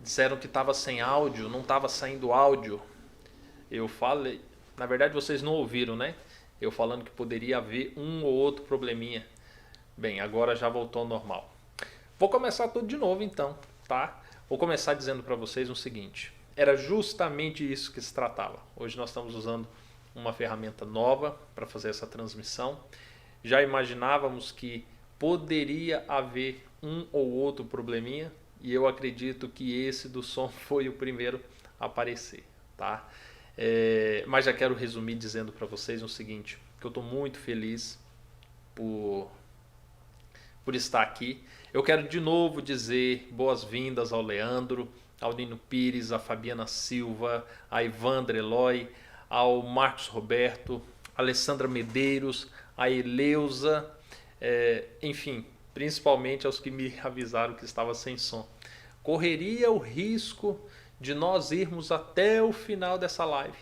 disseram que estava sem áudio, não estava saindo áudio. Eu falei, na verdade vocês não ouviram, né? Eu falando que poderia haver um ou outro probleminha. Bem, agora já voltou ao normal. Vou começar tudo de novo então, tá? Vou começar dizendo para vocês o seguinte. Era justamente isso que se tratava. Hoje nós estamos usando uma ferramenta nova para fazer essa transmissão. Já imaginávamos que poderia haver um ou outro probleminha e eu acredito que esse do som foi o primeiro a aparecer, tá? Mas já quero resumir dizendo para vocês o seguinte, que eu estou muito feliz por estar aqui. Eu quero de novo dizer boas-vindas ao Leandro, ao Nino Pires, a Fabiana Silva, a Ivandra Eloy, ao Marcos Roberto, a Alessandra Medeiros, a Eleusa, enfim, principalmente aos que me avisaram que estava sem som. Correria o risco de nós irmos até o final dessa live.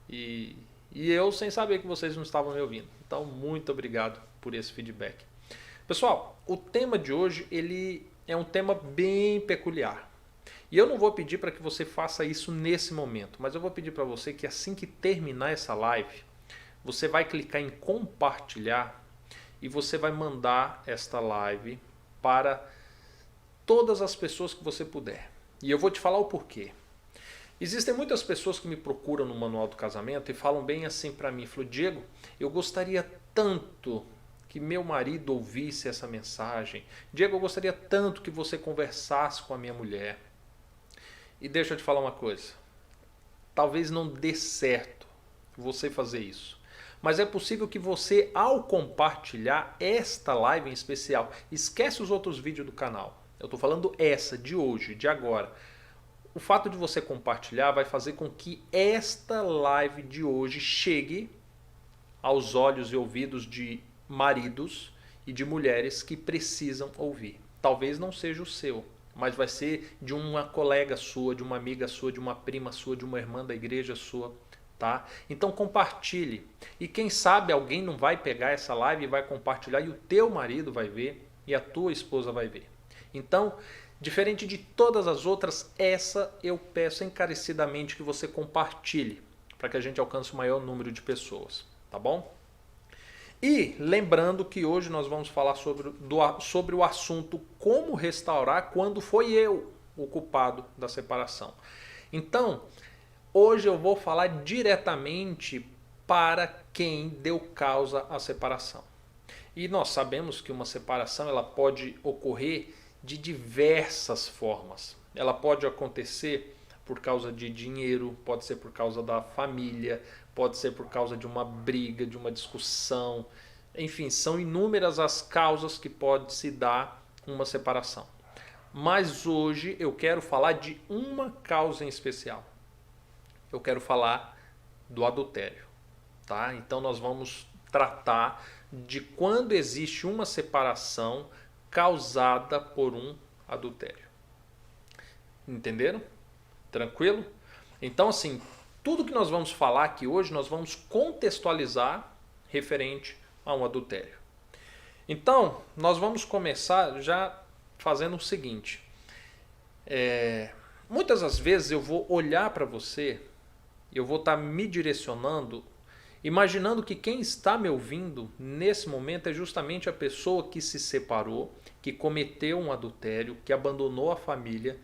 E eu sem saber que vocês não estavam me ouvindo. Então, muito obrigado por esse feedback. Pessoal, o tema de hoje ele é um tema bem peculiar. E eu não vou pedir para que você faça isso nesse momento, mas eu vou pedir para você que assim que terminar essa live, você vai clicar em compartilhar e você vai mandar esta live para todas as pessoas que você puder. E eu vou te falar o porquê. Existem muitas pessoas que me procuram no Manual do Casamento e falam bem assim para mim, falou, Diego, eu gostaria tanto que meu marido ouvisse essa mensagem. Diego, eu gostaria tanto que você conversasse com a minha mulher. E deixa eu te falar uma coisa. Talvez não dê certo você fazer isso. Mas é possível que você, ao compartilhar esta live em especial, esquece os outros vídeos do canal. Eu estou falando essa, de hoje, de agora. O fato de você compartilhar vai fazer com que esta live de hoje chegue aos olhos e ouvidos de maridos e de mulheres que precisam ouvir. Talvez não seja o seu, mas vai ser de uma colega sua, de uma amiga sua, de uma prima sua, de uma irmã da igreja sua, tá? Então compartilhe. E quem sabe alguém não vai pegar essa live e vai compartilhar e o teu marido vai ver e a tua esposa vai ver. Então, diferente de todas as outras, essa eu peço encarecidamente que você compartilhe para que a gente alcance o maior número de pessoas, tá bom? E lembrando que hoje nós vamos falar sobre o assunto como restaurar quando foi eu o culpado da separação. Então, hoje eu vou falar diretamente para quem deu causa à separação. E nós sabemos que uma separação ela pode ocorrer de diversas formas. Ela pode acontecer por causa de dinheiro, pode ser por causa da família, pode ser por causa de uma briga, de uma discussão. Enfim, são inúmeras as causas que pode se dar uma separação. Mas hoje eu quero falar de uma causa em especial. Eu quero falar do adultério, tá? Então nós vamos tratar de quando existe uma separação causada por um adultério. Entenderam? Tranquilo? Então assim, tudo que nós vamos falar aqui hoje, nós vamos contextualizar referente a um adultério. Então, nós vamos começar já fazendo o seguinte. Muitas das vezes eu vou olhar para você, eu vou estar me direcionando, imaginando que quem está me ouvindo nesse momento é justamente a pessoa que se separou, que cometeu um adultério, que abandonou a família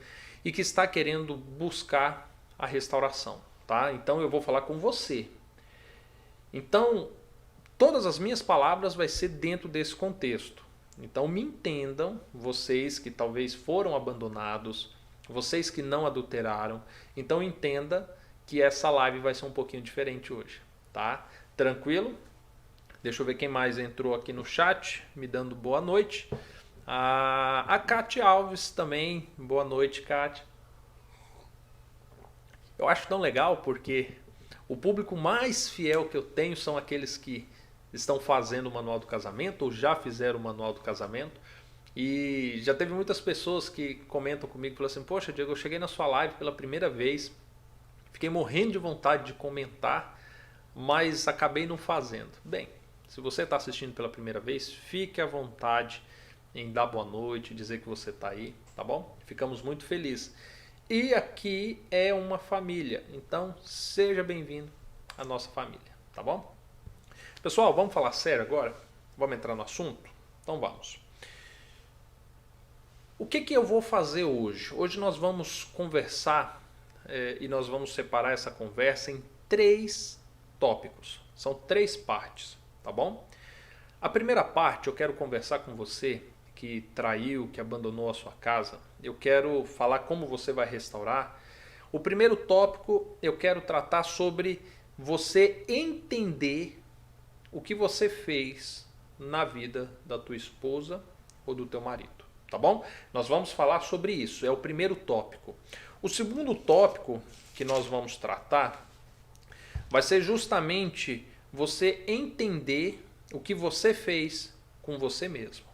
e que está querendo buscar a restauração. Tá? Então eu vou falar com você. Então, todas as minhas palavras vai ser dentro desse contexto. Então me entendam, vocês que talvez foram abandonados, vocês que não adulteraram. Então entenda que essa live vai ser um pouquinho diferente hoje. Tá? Tranquilo? Deixa eu ver quem mais entrou aqui no chat, me dando boa noite. A Cátia Alves também, boa noite, Cátia. Eu acho tão legal porque o público mais fiel que eu tenho são aqueles que estão fazendo o Manual do Casamento ou já fizeram o Manual do Casamento. E já teve muitas pessoas que comentam comigo e falam assim, poxa Diego, eu cheguei na sua live pela primeira vez, fiquei morrendo de vontade de comentar, mas acabei não fazendo. Bem, se você está assistindo pela primeira vez, fique à vontade em dar boa noite, dizer que você está aí, tá bom? Ficamos muito felizes. E aqui é uma família, então seja bem-vindo à nossa família, tá bom? Pessoal, vamos falar sério agora? Vamos entrar no assunto? Então vamos. O que eu vou fazer hoje? Hoje nós vamos conversar e nós vamos separar essa conversa em 3 tópicos. São 3 partes, tá bom? A primeira parte eu quero conversar com você que traiu, que abandonou a sua casa. Eu quero falar como você vai restaurar. O primeiro tópico eu quero tratar sobre você entender o que você fez na vida da tua esposa ou do teu marido, tá bom? Nós vamos falar sobre isso, é o primeiro tópico. O segundo tópico que nós vamos tratar vai ser justamente você entender o que você fez com você mesmo.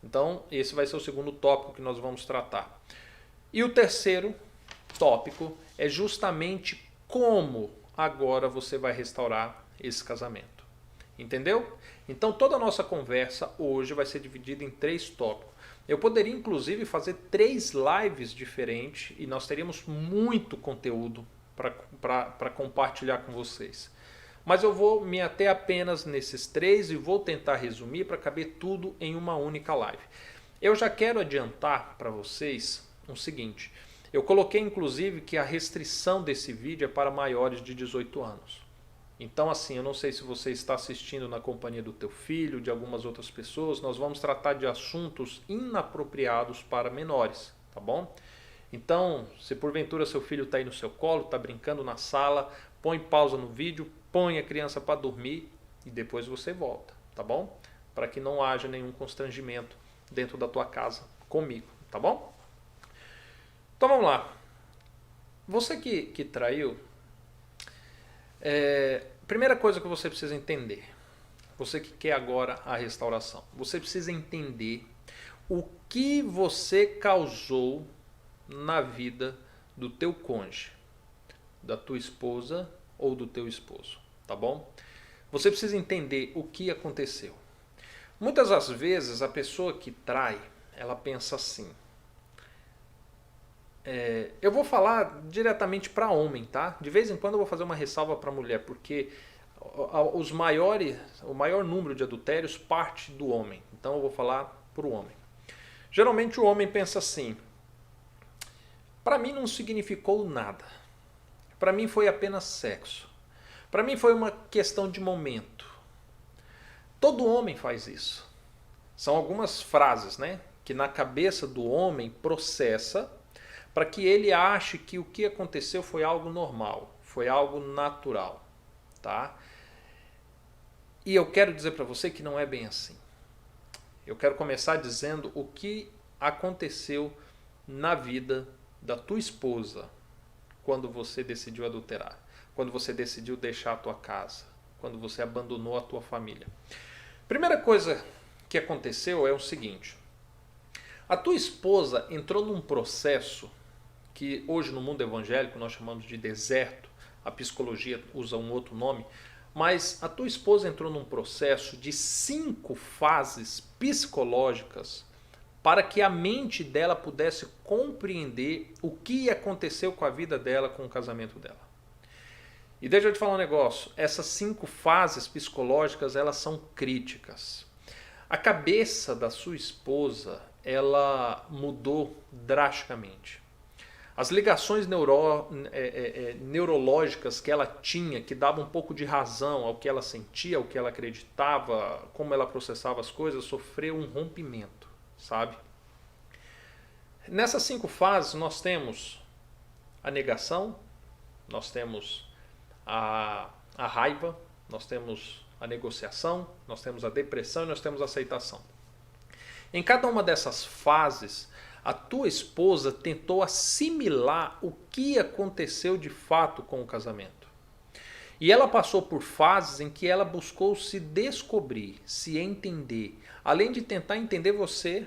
Então, esse vai ser o segundo tópico que nós vamos tratar. E o terceiro tópico é justamente como agora você vai restaurar esse casamento. Entendeu? Então, toda a nossa conversa hoje vai ser dividida em 3 tópicos. Eu poderia, inclusive, fazer 3 lives diferentes e nós teríamos muito conteúdo para compartilhar com vocês. Mas eu vou me ater apenas nesses 3 e vou tentar resumir para caber tudo em uma única live. Eu já quero adiantar para vocês o seguinte. Eu coloquei inclusive que a restrição desse vídeo é para maiores de 18 anos. Então assim, eu não sei se você está assistindo na companhia do teu filho, de algumas outras pessoas, nós vamos tratar de assuntos inapropriados para menores, tá bom? Então, se porventura seu filho está aí no seu colo, está brincando na sala, põe pausa no vídeo, põe a criança para dormir e depois você volta, tá bom? Para que não haja nenhum constrangimento dentro da tua casa comigo, tá bom? Então vamos lá. Você que traiu, primeira coisa que você precisa entender, você que quer agora a restauração, você precisa entender o que você causou na vida do teu cônjuge, da tua esposa ou do teu esposo, tá bom? Você precisa entender o que aconteceu. Muitas das vezes a pessoa que trai, ela pensa assim, eu vou falar diretamente para homem, tá? De vez em quando eu vou fazer uma ressalva para mulher, porque o maior número de adultérios parte do homem. Então eu vou falar para o homem. Geralmente o homem pensa assim, para mim não significou nada. Para mim foi apenas sexo. Para mim foi uma questão de momento. Todo homem faz isso. São algumas frases, né, que na cabeça do homem processa para que ele ache que o que aconteceu foi algo normal, foi algo natural, tá? E eu quero dizer para você que não é bem assim. Eu quero começar dizendo o que aconteceu na vida da tua esposa quando você decidiu adulterar, quando você decidiu deixar a tua casa, quando você abandonou a tua família. Primeira coisa que aconteceu é o seguinte, a tua esposa entrou num processo que hoje no mundo evangélico nós chamamos de deserto, a psicologia usa um outro nome, mas a tua esposa entrou num processo de 5 fases psicológicas para que a mente dela pudesse compreender o que aconteceu com a vida dela, com o casamento dela. E deixa eu te falar um negócio, essas 5 fases psicológicas, elas são críticas. A cabeça da sua esposa, ela mudou drasticamente. As ligações neurológicas que ela tinha, que davam um pouco de razão ao que ela sentia, ao que ela acreditava, como ela processava as coisas, sofreu um rompimento, sabe? Nessas 5 fases nós temos a negação, nós temos a raiva, nós temos a negociação, nós temos a depressão e nós temos a aceitação. Em cada uma dessas fases, a tua esposa tentou assimilar o que aconteceu de fato com o casamento. E ela passou por fases em que ela buscou se descobrir, se entender, além de tentar entender você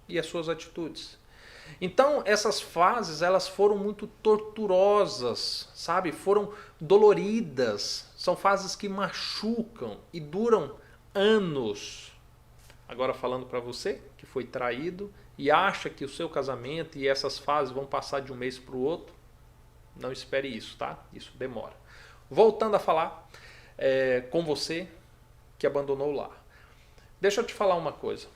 e as suas atitudes. Então essas fases, elas foram muito torturosas, sabe? Foram doloridas, são fases que machucam e duram anos. Agora falando para você que foi traído e acha que o seu casamento e essas fases vão passar de um mês para o outro, não espere isso, tá? Isso demora. Voltando a falar com você que abandonou o lar. Deixa eu te falar uma coisa.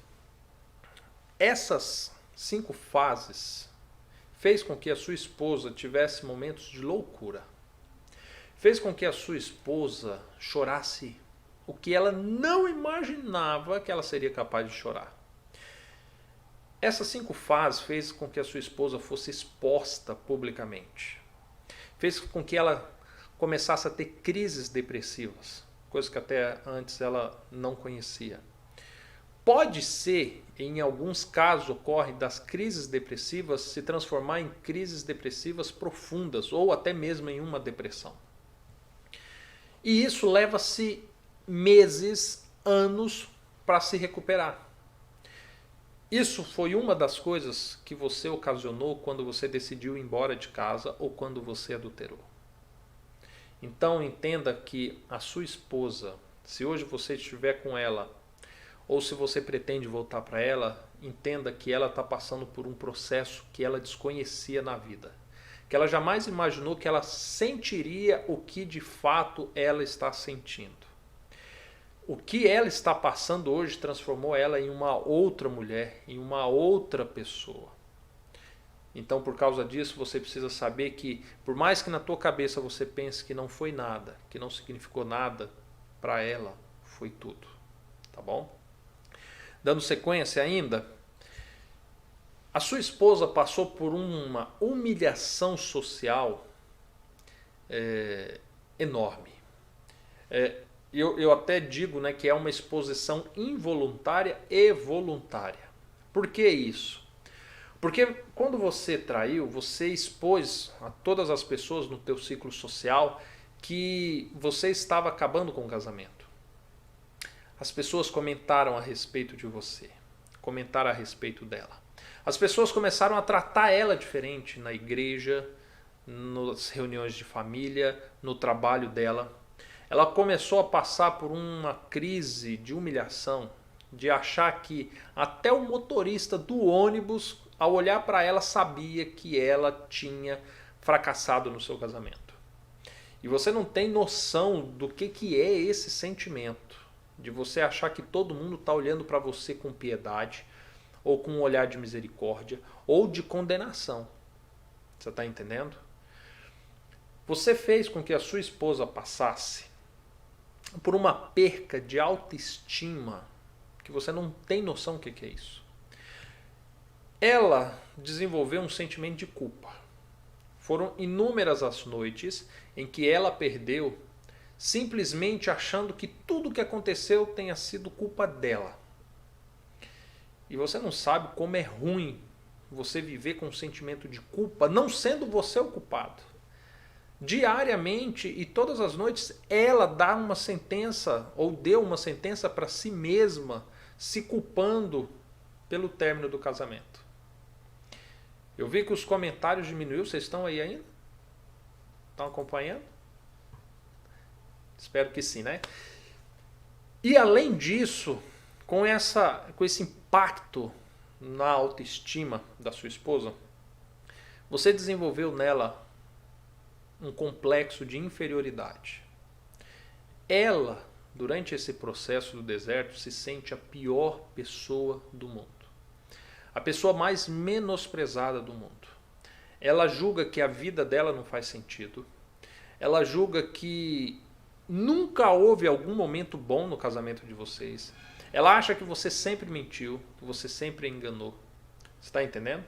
Essas 5 fases fez com que a sua esposa tivesse momentos de loucura. Fez com que a sua esposa chorasse o que ela não imaginava que ela seria capaz de chorar. Essas 5 fases fez com que a sua esposa fosse exposta publicamente. Fez com que ela começasse a ter crises depressivas, coisa que até antes ela não conhecia. Pode ser, em alguns casos, ocorre das crises depressivas se transformar em crises depressivas profundas ou até mesmo em uma depressão. E isso leva-se meses, anos para se recuperar. Isso foi uma das coisas que você ocasionou quando você decidiu ir embora de casa ou quando você adulterou. Então entenda que a sua esposa, se hoje você estiver com ela, ou se você pretende voltar para ela, entenda que ela está passando por um processo que ela desconhecia na vida. Que ela jamais imaginou que ela sentiria o que de fato ela está sentindo. O que ela está passando hoje transformou ela em uma outra mulher, em uma outra pessoa. Então, por causa disso, você precisa saber que, por mais que na tua cabeça você pense que não foi nada, que não significou nada, para ela foi tudo. Tá bom? Dando sequência ainda, a sua esposa passou por uma humilhação social enorme. Eu até digo, né, que é uma exposição involuntária e voluntária. Por que isso? Porque quando você traiu, você expôs a todas as pessoas no teu ciclo social que você estava acabando com o casamento. As pessoas comentaram a respeito de você, comentaram a respeito dela. As pessoas começaram a tratar ela diferente na igreja, nas reuniões de família, no trabalho dela. Ela começou a passar por uma crise de humilhação, de achar que até o motorista do ônibus, ao olhar para ela, sabia que ela tinha fracassado no seu casamento. E você não tem noção do que é esse sentimento, de você achar que todo mundo está olhando para você com piedade, ou com um olhar de misericórdia, ou de condenação. Você está entendendo? Você fez com que a sua esposa passasse por uma perca de autoestima, que você não tem noção do que é isso. Ela desenvolveu um sentimento de culpa. Foram inúmeras as noites em que ela perdeu, simplesmente achando que tudo o que aconteceu tenha sido culpa dela. E você não sabe como é ruim você viver com um sentimento de culpa, não sendo você o culpado. Diariamente e todas as noites ela dá uma sentença, ou deu uma sentença para si mesma, se culpando pelo término do casamento. Eu vi que os comentários diminuíram, vocês estão aí ainda? Estão acompanhando? Espero que sim, né? E além disso, com esse impacto na autoestima da sua esposa, você desenvolveu nela um complexo de inferioridade. Ela, durante esse processo do deserto, se sente a pior pessoa do mundo. A pessoa mais menosprezada do mundo. Ela julga que a vida dela não faz sentido. Ela julga que nunca houve algum momento bom no casamento de vocês. Ela acha que você sempre mentiu, que você sempre enganou. Você está entendendo?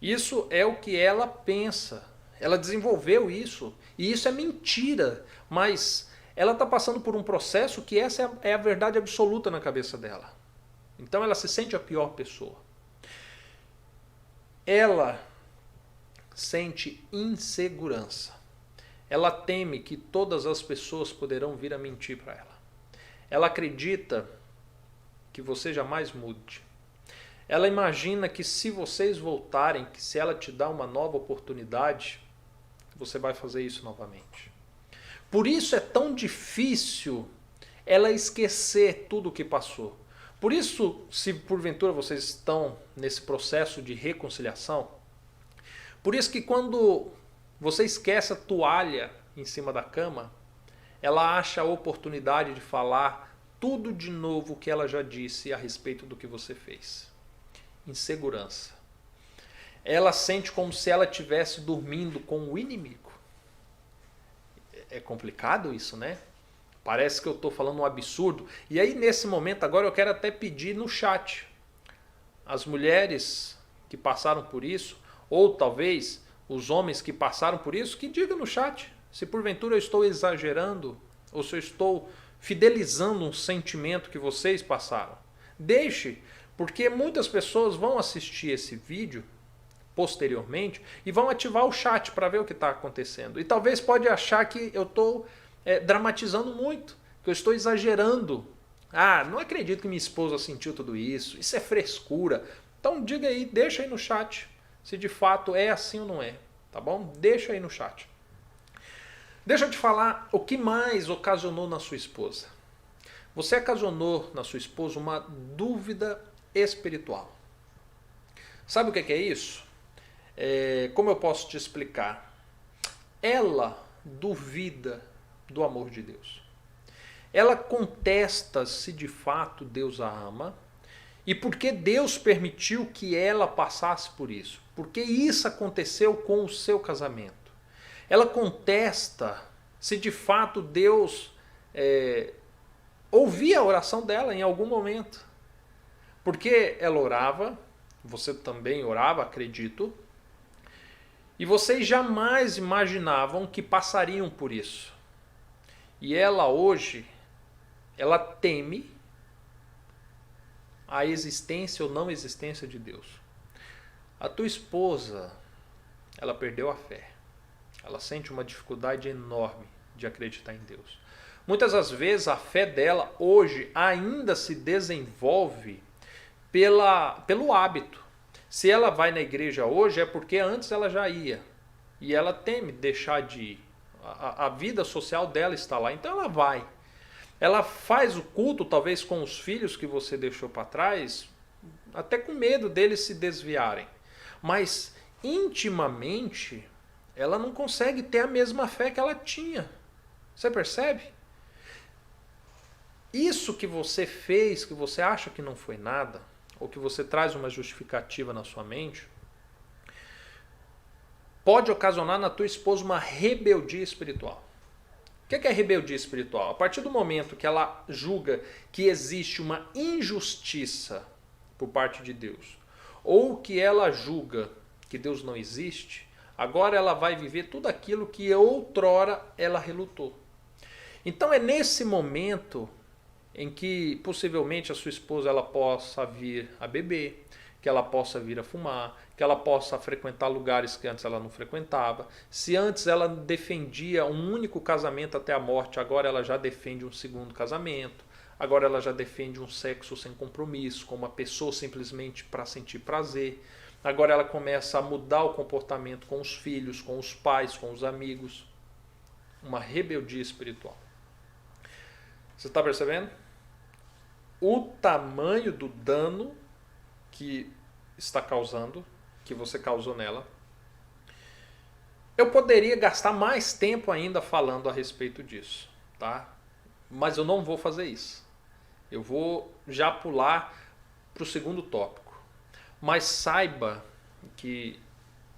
Isso é o que ela pensa. Ela desenvolveu isso. E isso é mentira. Mas ela está passando por um processo que essa é a verdade absoluta na cabeça dela. Então ela se sente a pior pessoa. Ela sente insegurança. Ela teme que todas as pessoas poderão vir a mentir para ela. Ela acredita que você jamais mude. Ela imagina que se vocês voltarem, que se ela te dá uma nova oportunidade, você vai fazer isso novamente. Por isso é tão difícil ela esquecer tudo o que passou. Por isso, se porventura vocês estão nesse processo de reconciliação, por isso que quando você esquece a toalha em cima da cama, ela acha a oportunidade de falar tudo de novo que ela já disse a respeito do que você fez. Insegurança. Ela sente como se ela estivesse dormindo com o inimigo. É complicado isso, né? Parece que eu estou falando um absurdo. E aí, nesse momento, agora eu quero até pedir no chat. As mulheres que passaram por isso, ou talvez os homens que passaram por isso, que digam no chat se porventura eu estou exagerando ou se eu estou fidelizando um sentimento que vocês passaram. Deixe, porque muitas pessoas vão assistir esse vídeo posteriormente e vão ativar o chat para ver o que está acontecendo. E talvez pode achar que eu estou dramatizando muito, que eu estou exagerando. Ah, não acredito que minha esposa sentiu tudo isso, isso é frescura. Então diga aí, deixa aí no chat se de fato é assim ou não é, tá bom? Deixa aí no chat. Deixa eu te falar o que mais ocasionou na sua esposa. Você ocasionou na sua esposa uma dúvida espiritual. Sabe o que é isso? Como eu posso te explicar? Ela duvida do amor de Deus. Ela contesta se de fato Deus a ama e por que Deus permitiu que ela passasse por isso. Porque isso aconteceu com o seu casamento. Ela contesta se de fato Deus ouvia a oração dela em algum momento. Porque ela orava, você também orava, acredito, e vocês jamais imaginavam que passariam por isso. E ela hoje, ela teme a existência ou não existência de Deus. A tua esposa, ela perdeu a fé. Ela sente uma dificuldade enorme de acreditar em Deus. Muitas das vezes a fé dela hoje ainda se desenvolve pelo hábito. Se ela vai na igreja hoje é porque antes ela já ia. E ela teme deixar de ir. A vida social dela está lá, então ela vai. Ela faz o culto talvez com os filhos que você deixou para trás, até com medo deles se desviarem. Mas intimamente ela não consegue ter a mesma fé que ela tinha. Você percebe? Isso que você fez, que você acha que não foi nada, ou que você traz uma justificativa na sua mente, pode ocasionar na tua esposa uma rebeldia espiritual. O que é rebeldia espiritual? A partir do momento que ela julga que existe uma injustiça por parte de Deus, ou que ela julga que Deus não existe, agora ela vai viver tudo aquilo que outrora ela relutou. Então é nesse momento em que possivelmente a sua esposa ela possa vir a beber, que ela possa vir a fumar, que ela possa frequentar lugares que antes ela não frequentava. Se antes ela defendia um único casamento até a morte, agora ela já defende um segundo casamento. Agora ela já defende um sexo sem compromisso, com uma pessoa simplesmente para sentir prazer. Agora ela começa a mudar o comportamento com os filhos, com os pais, com os amigos. Uma rebeldia espiritual. Você está percebendo? O tamanho do dano que está causando, que você causou nela. Eu poderia gastar mais tempo ainda falando a respeito disso, tá? Mas eu não vou fazer isso. Eu vou já pular para o segundo tópico. Mas saiba que,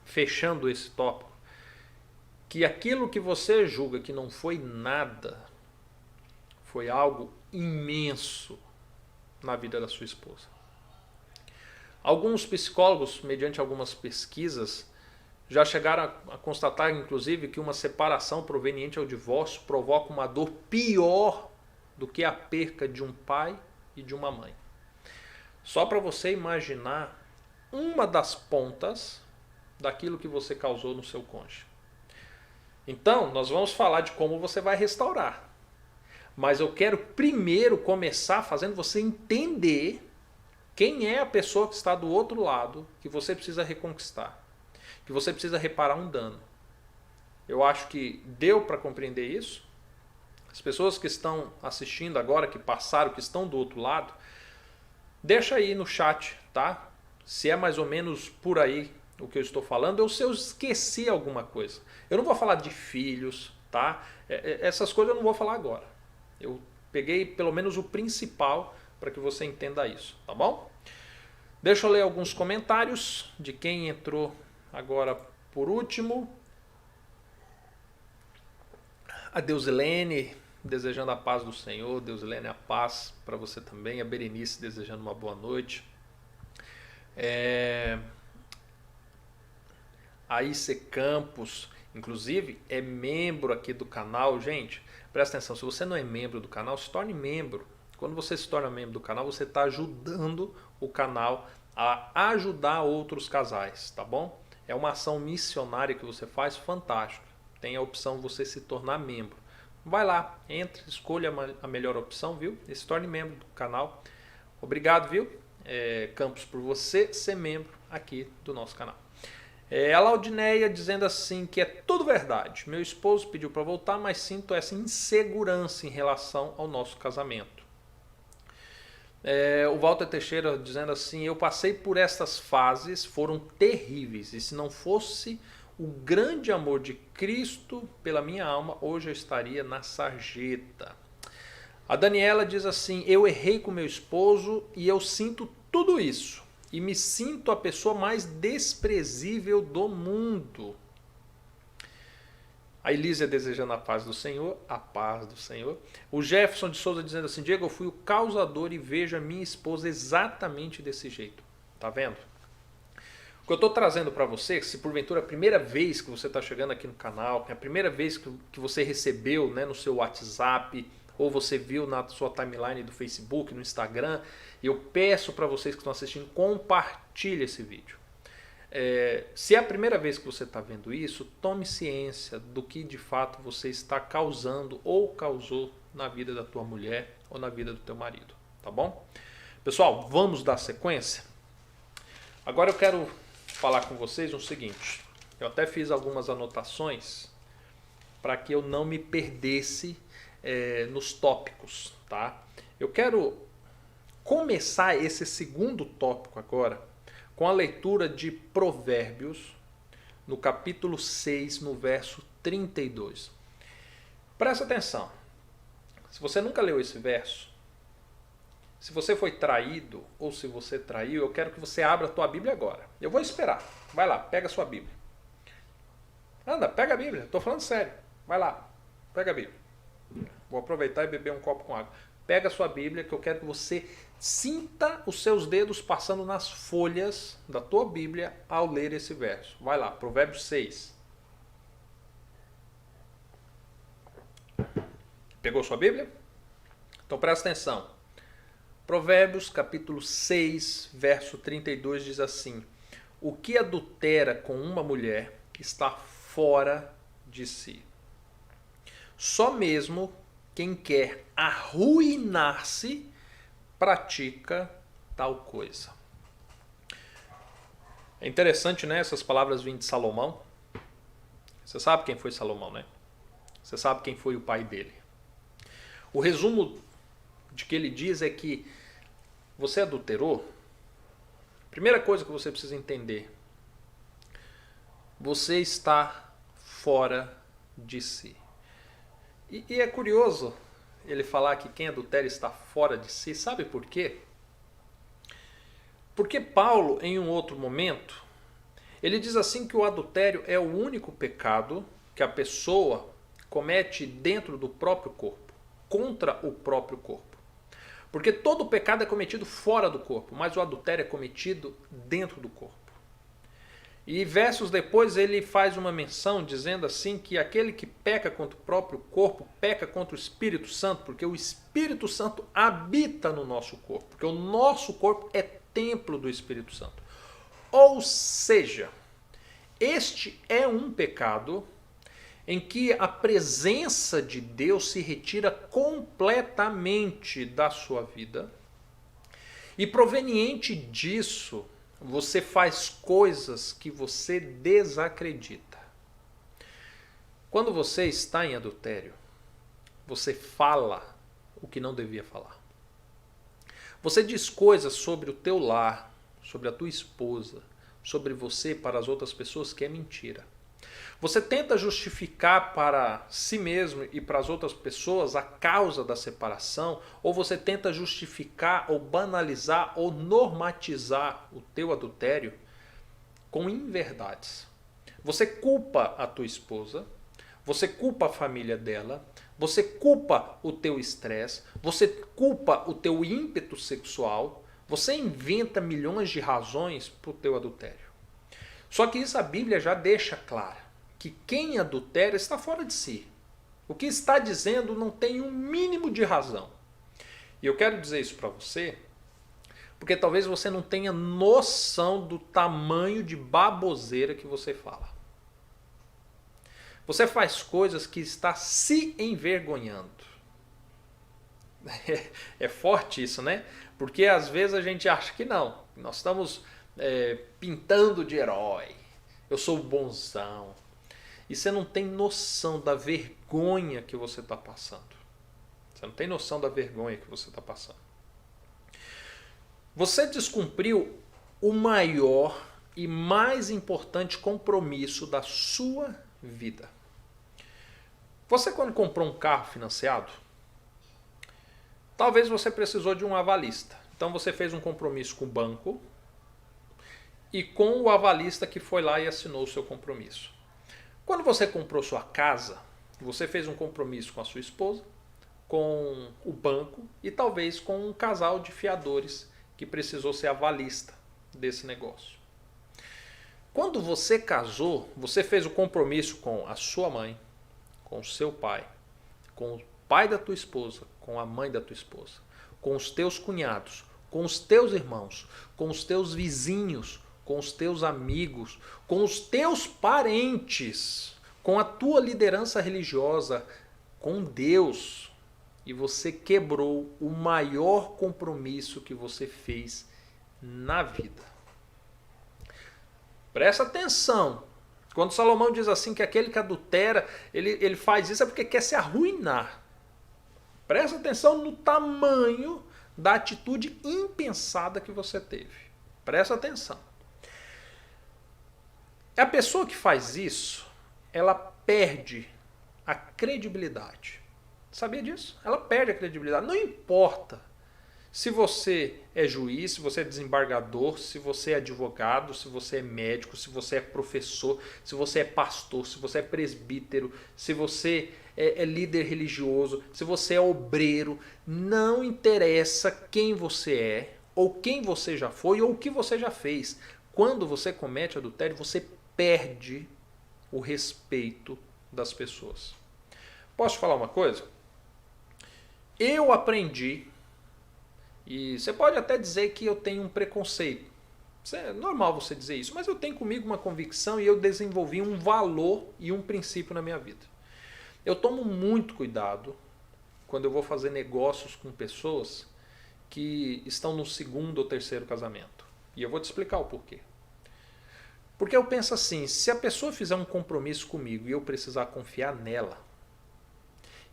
fechando esse tópico, que aquilo que você julga que não foi nada, foi algo imenso na vida da sua esposa. Alguns psicólogos, mediante algumas pesquisas, já chegaram a constatar, inclusive, que uma separação proveniente ao divórcio provoca uma dor pior do que a perca de um pai e de uma mãe. Só para você imaginar uma das pontas daquilo que você causou no seu cônjuge. Então, nós vamos falar de como você vai restaurar. Mas eu quero primeiro começar fazendo você entender quem é a pessoa que está do outro lado que você precisa reconquistar, que você precisa reparar um dano. Eu acho que deu para compreender isso. As pessoas que estão assistindo agora, que passaram, que estão do outro lado, Deixa aí no chat, tá? Se é mais ou menos por aí o que eu estou falando, ou se eu esqueci alguma coisa. Eu não vou falar de filhos, tá? Essas coisas eu não vou falar agora. Eu peguei pelo menos o principal para que você entenda isso, tá bom? Deixa eu ler alguns comentários de quem entrou agora por último. A Deusilene desejando a paz do Senhor. Deusilene, a paz para você também. A Berenice desejando uma boa noite. A IC Campos, inclusive, é membro aqui do canal. Gente, presta atenção, se você não é membro do canal, se torne membro. Quando você se torna membro do canal, você está ajudando o canal a ajudar outros casais, tá bom? É uma ação missionária que você faz fantástica. Tem a opção de você se tornar membro. Vai lá, entre, escolha a melhor opção, viu? E se torne membro do canal. Obrigado, viu, Campos, por você ser membro aqui do nosso canal. A Laudineia dizendo assim que é tudo verdade. Meu esposo pediu para voltar, mas sinto essa insegurança em relação ao nosso casamento. O Walter Teixeira dizendo assim, eu passei por estas fases, foram terríveis, e se não fosse o grande amor de Cristo pela minha alma, hoje eu estaria na sarjeta. A Daniela diz assim, eu errei com meu esposo e eu sinto tudo isso. E me sinto a pessoa mais desprezível do mundo. A Elísia desejando a paz do Senhor, a paz do Senhor. O Jefferson de Souza dizendo assim, Diego, eu fui o causador e vejo a minha esposa exatamente desse jeito. Tá vendo? O que eu estou trazendo para você, se porventura é a primeira vez que você está chegando aqui no canal, é a primeira vez que você recebeu, né, no seu WhatsApp, ou você viu na sua timeline do Facebook, no Instagram, eu peço para vocês que estão assistindo, compartilhe esse vídeo. Se é a primeira vez que você está vendo isso, tome ciência do que de fato você está causando ou causou na vida da tua mulher ou na vida do teu marido, tá bom? Pessoal, vamos dar sequência? Agora eu quero falar com vocês o seguinte, eu até fiz algumas anotações para que eu não me perdesse nos tópicos, tá? Eu quero começar esse segundo tópico agora com a leitura de Provérbios, no capítulo 6, no verso 32. Presta atenção, se você nunca leu esse verso, se você foi traído ou se você traiu, eu quero que você abra a tua Bíblia agora. Eu vou esperar, vai lá, pega a sua Bíblia. Anda, pega a Bíblia, estou falando sério, vai lá, pega a Bíblia. Vou aproveitar e beber um copo com água. Pega a sua Bíblia que eu quero que você sinta os seus dedos passando nas folhas da tua Bíblia ao ler esse verso. Vai lá, Provérbios 6. Pegou sua Bíblia? Então presta atenção. Provérbios capítulo 6, verso 32 diz assim: o que adultera com uma mulher está fora de si. Só mesmo quem quer arruinar-se pratica tal coisa. É interessante, né? Essas palavras vêm de Salomão. Você sabe quem foi Salomão, né? Você sabe quem foi o pai dele. O resumo de que ele diz é que você adulterou. Primeira coisa que você precisa entender: você está fora de si. E é curioso ele falar que quem adultera está fora de si. Sabe por quê? Porque Paulo, em um outro momento, ele diz assim que o adultério é o único pecado que a pessoa comete dentro do próprio corpo, contra o próprio corpo. Porque todo pecado é cometido fora do corpo, mas o adultério é cometido dentro do corpo. E versos depois ele faz uma menção dizendo assim que aquele que peca contra o próprio corpo, peca contra o Espírito Santo, porque o Espírito Santo habita no nosso corpo, porque o nosso corpo é templo do Espírito Santo. Ou seja, este é um pecado em que a presença de Deus se retira completamente da sua vida e proveniente disso, você faz coisas que você desacredita. Quando você está em adultério, você fala o que não devia falar. Você diz coisas sobre o teu lar, sobre a tua esposa, sobre você para as outras pessoas que é mentira. Você tenta justificar para si mesmo e para as outras pessoas a causa da separação, ou você tenta justificar ou banalizar ou normatizar o teu adultério com inverdades. Você culpa a tua esposa, você culpa a família dela, você culpa o teu estresse, você culpa o teu ímpeto sexual, você inventa milhões de razões para o teu adultério. Só que isso a Bíblia já deixa claro, que quem adultera está fora de si. O que está dizendo não tem um mínimo de razão. E eu quero dizer isso para você, porque talvez você não tenha noção do tamanho de baboseira que você fala. Você faz coisas que está se envergonhando. É forte isso, né? Porque às vezes a gente acha que não. Nós estamos pintando de herói. Eu sou bonzão. E você não tem noção da vergonha que você está passando. Você não tem noção da vergonha que você está passando. Você descumpriu o maior e mais importante compromisso da sua vida. Você, quando comprou um carro financiado, talvez você precisou de um avalista. Então você fez um compromisso com o banco e com o avalista que foi lá e assinou o seu compromisso. Quando você comprou sua casa, você fez um compromisso com a sua esposa, com o banco e talvez com um casal de fiadores que precisou ser avalista desse negócio. Quando você casou, você fez o compromisso com a sua mãe, com o seu pai, com o pai da tua esposa, com a mãe da tua esposa, com os teus cunhados, com os teus irmãos, com os teus vizinhos, com os teus amigos, com os teus parentes, com a tua liderança religiosa, com Deus. E você quebrou o maior compromisso que você fez na vida. Presta atenção. Quando Salomão diz assim que aquele que adultera, ele faz isso é porque quer se arruinar. Presta atenção no tamanho da atitude impensada que você teve. Presta atenção. A pessoa que faz isso, ela perde a credibilidade. Sabia disso? Ela perde a credibilidade. Não importa se você é juiz, se você é desembargador, se você é advogado, se você é médico, se você é professor, se você é pastor, se você é presbítero, se você é líder religioso, se você é obreiro. Não interessa quem você é, ou quem você já foi, ou o que você já fez. Quando você comete adultério, você perde o respeito das pessoas. Posso te falar uma coisa? Eu aprendi, e você pode até dizer que eu tenho um preconceito. É normal você dizer isso, mas eu tenho comigo uma convicção e eu desenvolvi um valor e um princípio na minha vida. Eu tomo muito cuidado quando eu vou fazer negócios com pessoas que estão no segundo ou terceiro casamento. E eu vou te explicar o porquê. Porque eu penso assim, se a pessoa fizer um compromisso comigo e eu precisar confiar nela,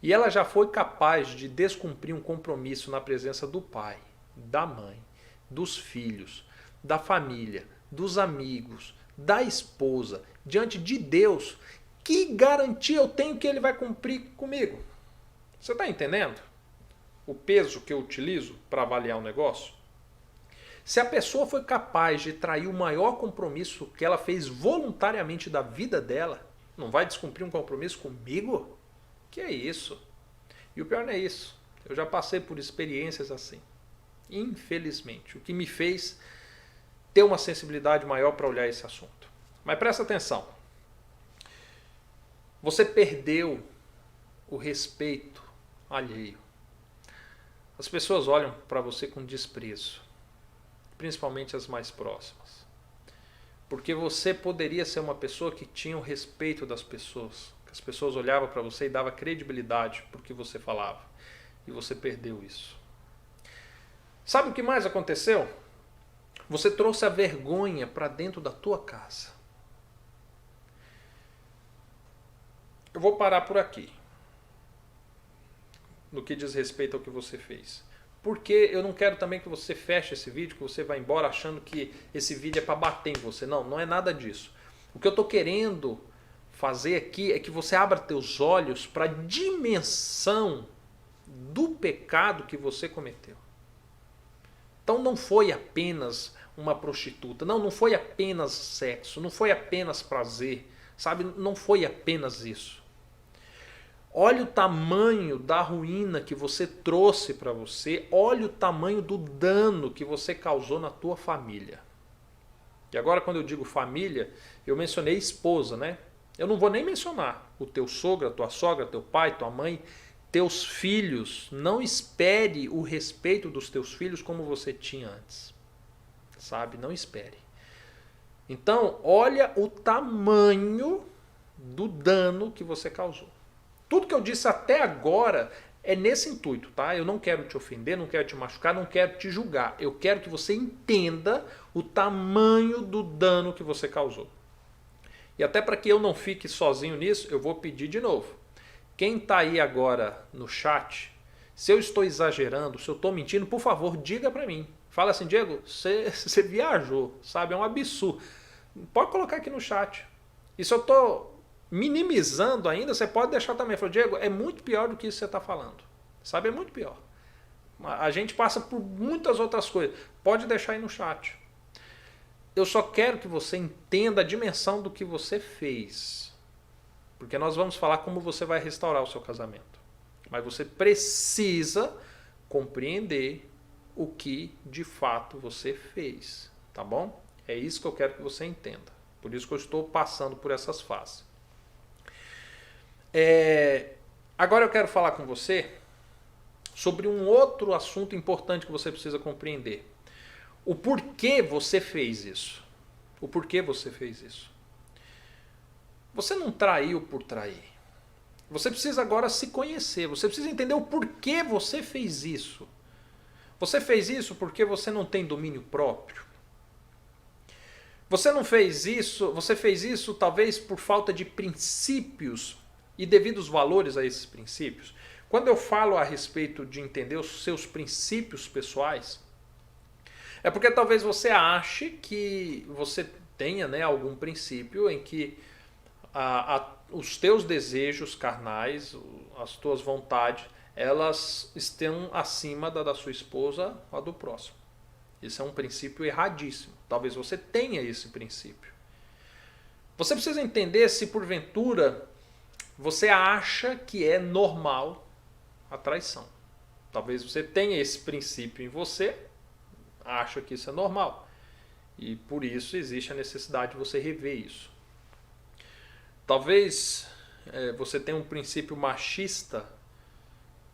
e ela já foi capaz de descumprir um compromisso na presença do pai, da mãe, dos filhos, da família, dos amigos, da esposa, diante de Deus, que garantia eu tenho que ele vai cumprir comigo? Você está entendendo o peso que eu utilizo para avaliar um negócio? Se a pessoa foi capaz de trair o maior compromisso que ela fez voluntariamente da vida dela, não vai descumprir um compromisso comigo? Que é isso? E o pior não é isso. Eu já passei por experiências assim. Infelizmente. O que me fez ter uma sensibilidade maior para olhar esse assunto. Mas presta atenção. Você perdeu o respeito alheio. As pessoas olham para você com desprezo. Principalmente as mais próximas. Porque você poderia ser uma pessoa que tinha o respeito das pessoas. As pessoas olhavam para você e davam credibilidade por que você falava. E você perdeu isso. Sabe o que mais aconteceu? Você trouxe a vergonha para dentro da tua casa. Eu vou parar por aqui. No que diz respeito ao que você fez. porque eu não quero também que você feche esse vídeo, que você vá embora achando que esse vídeo é para bater em você. Não, não é nada disso. O que eu estou querendo fazer aqui é que você abra teus olhos para a dimensão do pecado que você cometeu. Então não foi apenas uma prostituta, não foi apenas sexo, não foi apenas prazer, sabe? Não foi apenas isso. Olha o tamanho da ruína que você trouxe para você, olha o tamanho do dano que você causou na tua família. E agora quando eu digo família, eu mencionei esposa, né? Eu não vou nem mencionar o teu sogro, a tua sogra, teu pai, tua mãe, teus filhos. Não espere o respeito dos teus filhos como você tinha antes. Sabe? Não espere. Então, olha o tamanho do dano que você causou. Tudo que eu disse até agora é nesse intuito, tá? Eu não quero te ofender, não quero te machucar, não quero te julgar. Eu quero que você entenda o tamanho do dano que você causou. E até para que eu não fique sozinho nisso, eu vou pedir de novo. Quem está aí agora no chat, se eu estou exagerando, se eu estou mentindo, por favor, diga para mim. Fala assim, Diego, você viajou, sabe? É um absurdo. Pode colocar aqui no chat. E se eu estou minimizando ainda, você pode deixar também. Fala, Diego, é muito pior do que isso que você está falando. Sabe? É muito pior. A gente passa por muitas outras coisas. Pode deixar aí no chat. Eu só quero que você entenda a dimensão do que você fez. Porque nós vamos falar como você vai restaurar o seu casamento. Mas você precisa compreender o que de fato você fez. Tá bom? É isso que eu quero que você entenda. Por isso que eu estou passando por essas fases. Agora eu quero falar com você sobre um outro assunto importante que você precisa compreender. O porquê você fez isso. O porquê você fez isso. Você não traiu por trair. Você precisa agora se conhecer. Você precisa entender o porquê você fez isso. Você fez isso porque você não tem domínio próprio. Você não fez isso, você fez isso talvez por falta de princípios e devidos valores a esses princípios. Quando eu falo a respeito de entender os seus princípios pessoais, é porque talvez você ache que você tenha, né, algum princípio em que os teus desejos carnais, as tuas vontades, elas estão acima da sua esposa ou a do próximo. Isso é um princípio erradíssimo. Talvez você tenha esse princípio. Você precisa entender se porventura você acha que é normal a traição. Talvez você tenha esse princípio em você, acha que isso é normal. E por isso existe a necessidade de você rever isso. Talvez você tenha um princípio machista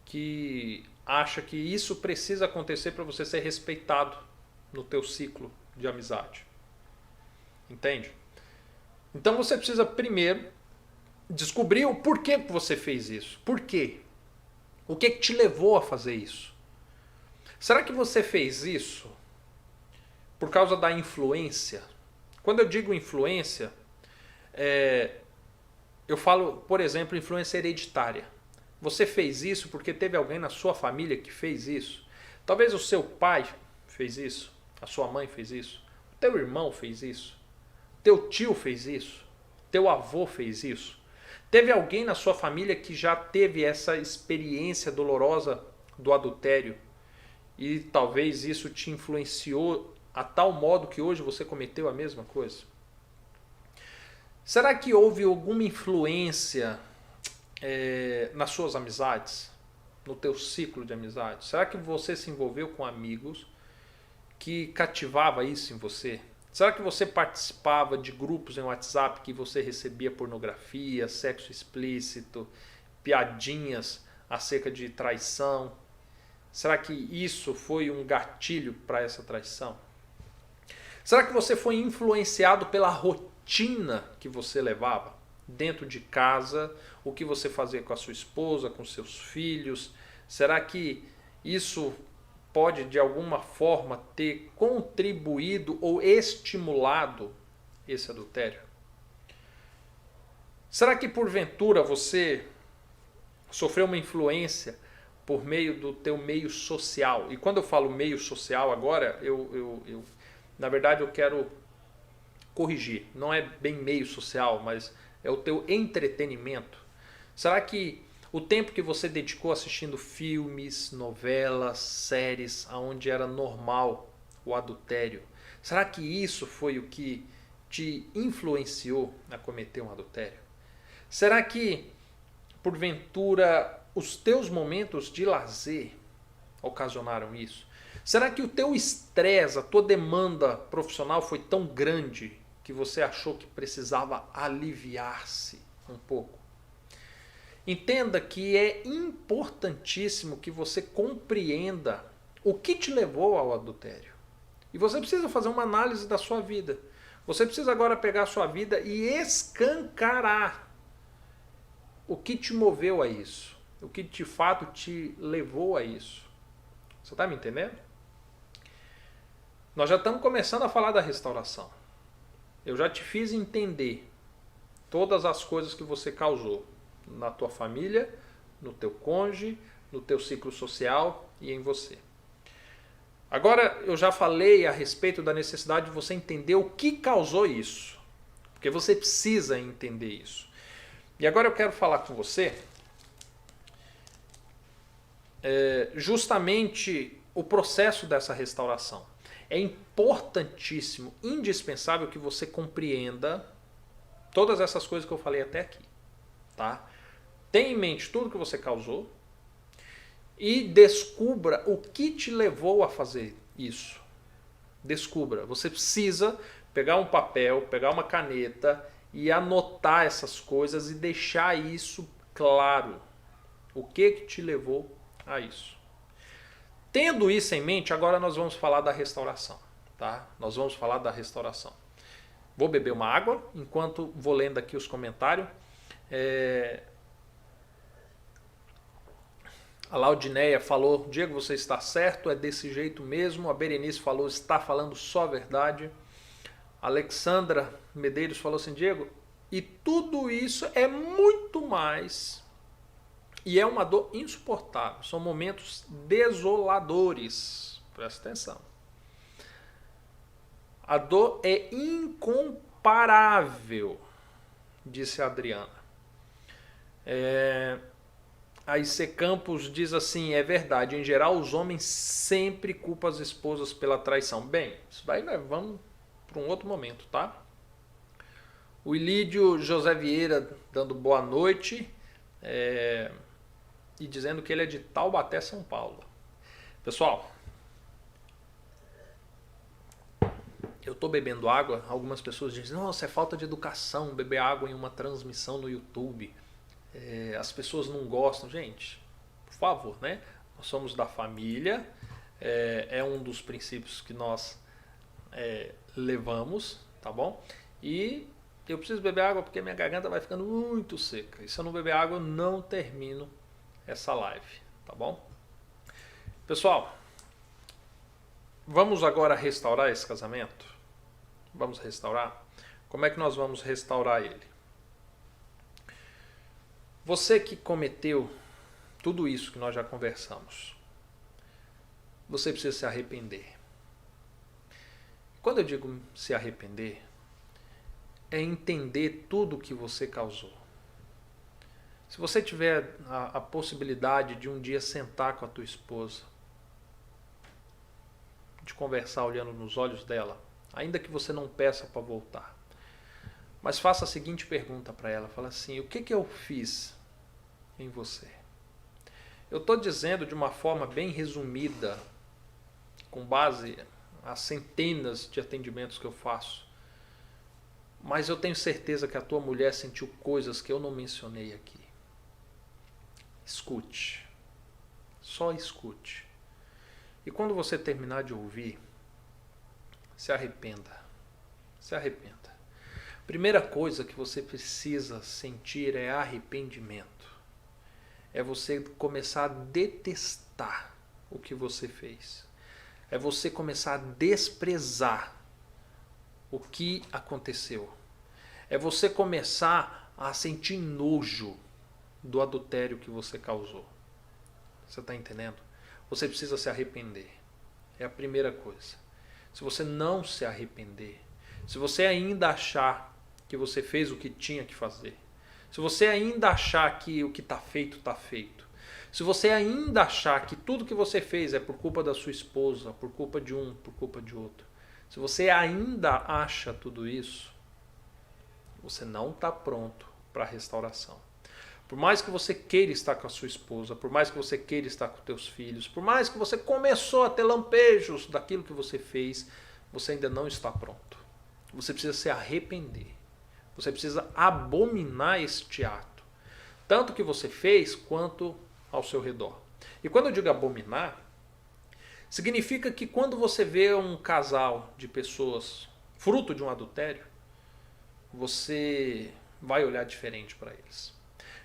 que acha que isso precisa acontecer para você ser respeitado no teu ciclo de amizade. Entende? Então você precisa primeiro descobrir o porquê que você fez isso. Por quê? O que te levou a fazer isso? Será que você fez isso por causa da influência? Quando eu digo influência, eu falo, por exemplo, influência hereditária. Você fez isso porque teve alguém na sua família que fez isso. Talvez o seu pai fez isso, a sua mãe fez isso, o teu irmão fez isso, teu tio fez isso, teu avô fez isso. Teve alguém na sua família que já teve essa experiência dolorosa do adultério e talvez isso te influenciou a tal modo que hoje você cometeu a mesma coisa? Será que houve alguma influência nas suas amizades, no teu ciclo de amizades? Será que você se envolveu com amigos que cativava isso em você? Será que você participava de grupos em WhatsApp que você recebia pornografia, sexo explícito, piadinhas acerca de traição? Será que isso foi um gatilho para essa traição? Será que você foi influenciado pela rotina que você levava dentro de casa? O que você fazia com a sua esposa, com seus filhos? Será que isso pode de alguma forma ter contribuído ou estimulado esse adultério? Será que porventura você sofreu uma influência por meio do teu meio social. E quando eu falo meio social agora, na verdade eu quero corrigir. Não é bem meio social, mas é o teu entretenimento. Será que o tempo que você dedicou assistindo filmes, novelas, séries, onde era normal o adultério, será que isso foi o que te influenciou a cometer um adultério? Será que, porventura, os teus momentos de lazer ocasionaram isso? Será que o teu estresse, a tua demanda profissional foi tão grande que você achou que precisava aliviar-se um pouco? Entenda que é importantíssimo que você compreenda o que te levou ao adultério. E você precisa fazer uma análise da sua vida. Você precisa agora pegar a sua vida e escancarar o que te moveu a isso. O que de fato te levou a isso. Você está me entendendo? Nós já estamos começando a falar da restauração. Eu já te fiz entender todas as coisas que você causou na tua família, no teu cônjuge, no teu ciclo social e em você. Agora eu já falei a respeito da necessidade de você entender o que causou isso. Porque você precisa entender isso. E agora eu quero falar com você justamente o processo dessa restauração. É importantíssimo, indispensável que você compreenda todas essas coisas que eu falei até aqui. Tá? Tenha em mente tudo que você causou e descubra o que te levou a fazer isso. Descubra. Você precisa pegar um papel, pegar uma caneta e anotar essas coisas e deixar isso claro. O que te levou a isso? Tendo isso em mente, agora nós vamos falar da restauração. Tá? Nós vamos falar da restauração. Vou beber uma água enquanto vou lendo aqui os comentários. A Laudineia falou: Diego, você está certo, é desse jeito mesmo. A Berenice falou: está falando só a verdade. A Alexandra Medeiros falou assim: Diego, e tudo isso é muito mais, e é uma dor insuportável. São momentos desoladores. Presta atenção. A dor é incomparável, disse a Adriana. A IC Campos diz assim: é verdade, em geral os homens sempre culpam as esposas pela traição. Bem, isso daí nós vamos para um outro momento, tá? O Ilídio José Vieira dando boa noite e dizendo que ele é de Taubaté, São Paulo. Pessoal, eu estou bebendo água. Algumas pessoas dizem: nossa, é falta de educação beber água em uma transmissão no YouTube. As pessoas não gostam. Gente, por favor, né? Nós somos da família, é um dos princípios que nós levamos, tá bom? E eu preciso beber água porque minha garganta vai ficando muito seca. E se eu não beber água, eu não termino essa live, tá bom? Pessoal, vamos agora restaurar esse casamento? Vamos restaurar? Como é que nós vamos restaurar ele? Você que cometeu tudo isso que nós já conversamos, você precisa se arrepender. Quando eu digo se arrepender, é entender tudo o que você causou. Se você tiver a possibilidade de um dia sentar com a tua esposa, de conversar olhando nos olhos dela, ainda que você não peça para voltar, mas faça a seguinte pergunta para ela, fala assim: o que eu fiz em você? Eu estou dizendo de uma forma bem resumida, com base a centenas de atendimentos que eu faço, mas eu tenho certeza que a tua mulher sentiu coisas que eu não mencionei aqui. Escute, só escute. E quando você terminar de ouvir, se arrependa. Se arrependa. Primeira coisa que você precisa sentir é arrependimento. É você começar a detestar o que você fez. É você começar a desprezar o que aconteceu. É você começar a sentir nojo do adultério que você causou. Você está entendendo? Você precisa se arrepender. É a primeira coisa. Se você não se arrepender, se você ainda achar que você fez o que tinha que fazer, se você ainda achar que o que está feito, se você ainda achar que tudo que você fez é por culpa da sua esposa, por culpa de um, por culpa de outro, se você ainda acha tudo isso, você não está pronto para a restauração. Por mais que você queira estar com a sua esposa, por mais que você queira estar com teus filhos, por mais que você começou a ter lampejos daquilo que você fez, você ainda não está pronto. Você precisa se arrepender. Você precisa abominar este ato. Tanto que você fez, quanto ao seu redor. E quando eu digo abominar, significa que quando você vê um casal de pessoas fruto de um adultério, você vai olhar diferente para eles.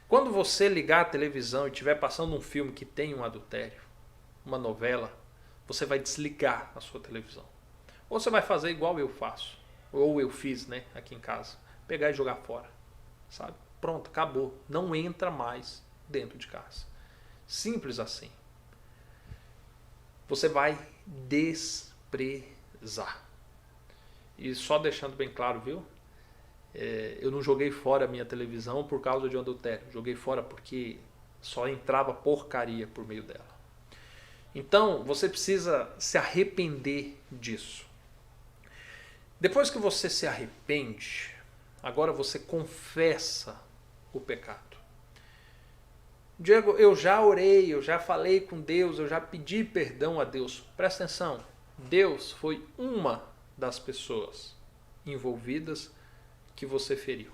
Quando você ligar a televisão e estiver passando um filme que tem um adultério, uma novela, você vai desligar a sua televisão. Ou você vai fazer igual eu faço, ou eu fiz, né, aqui em casa, pegar e jogar fora, sabe? Pronto, acabou. Não entra mais dentro de casa. Simples assim. Você vai desprezar. E só deixando bem claro, viu? Eu não joguei fora a minha televisão por causa de um adultério. Joguei fora porque só entrava porcaria por meio dela. Então, você precisa se arrepender disso. Depois que você se arrepende, agora você confessa o pecado. Diego, eu já orei, eu já falei com Deus, eu já pedi perdão a Deus. Presta atenção, Deus foi uma das pessoas envolvidas que você feriu.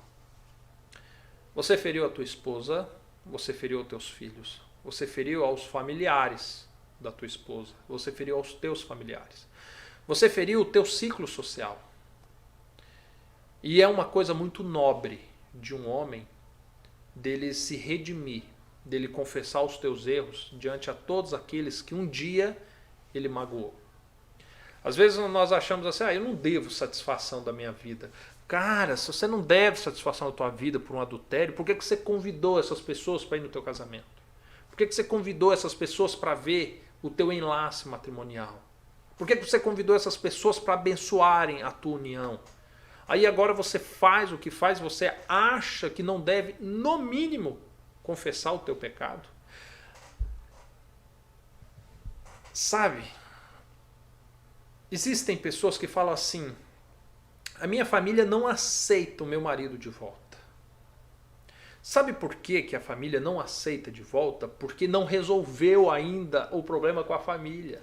Você feriu a tua esposa, você feriu os teus filhos, você feriu aos familiares da tua esposa, você feriu aos teus familiares, você feriu o teu ciclo social. E é uma coisa muito nobre de um homem dele se redimir, dele confessar os teus erros diante a todos aqueles que um dia ele magoou. Às vezes nós achamos assim, eu não devo satisfação da minha vida. Cara, se você não deve satisfação da tua vida por um adultério, por que você convidou essas pessoas para ir no teu casamento? Por que você convidou essas pessoas para ver o teu enlace matrimonial? Por que você convidou essas pessoas para abençoarem a tua união? Aí agora você faz o que faz, você acha que não deve, no mínimo, confessar o teu pecado. Sabe, existem pessoas que falam assim, a minha família não aceita o meu marido de volta. Sabe por que a família não aceita de volta? Porque não resolveu ainda o problema com a família.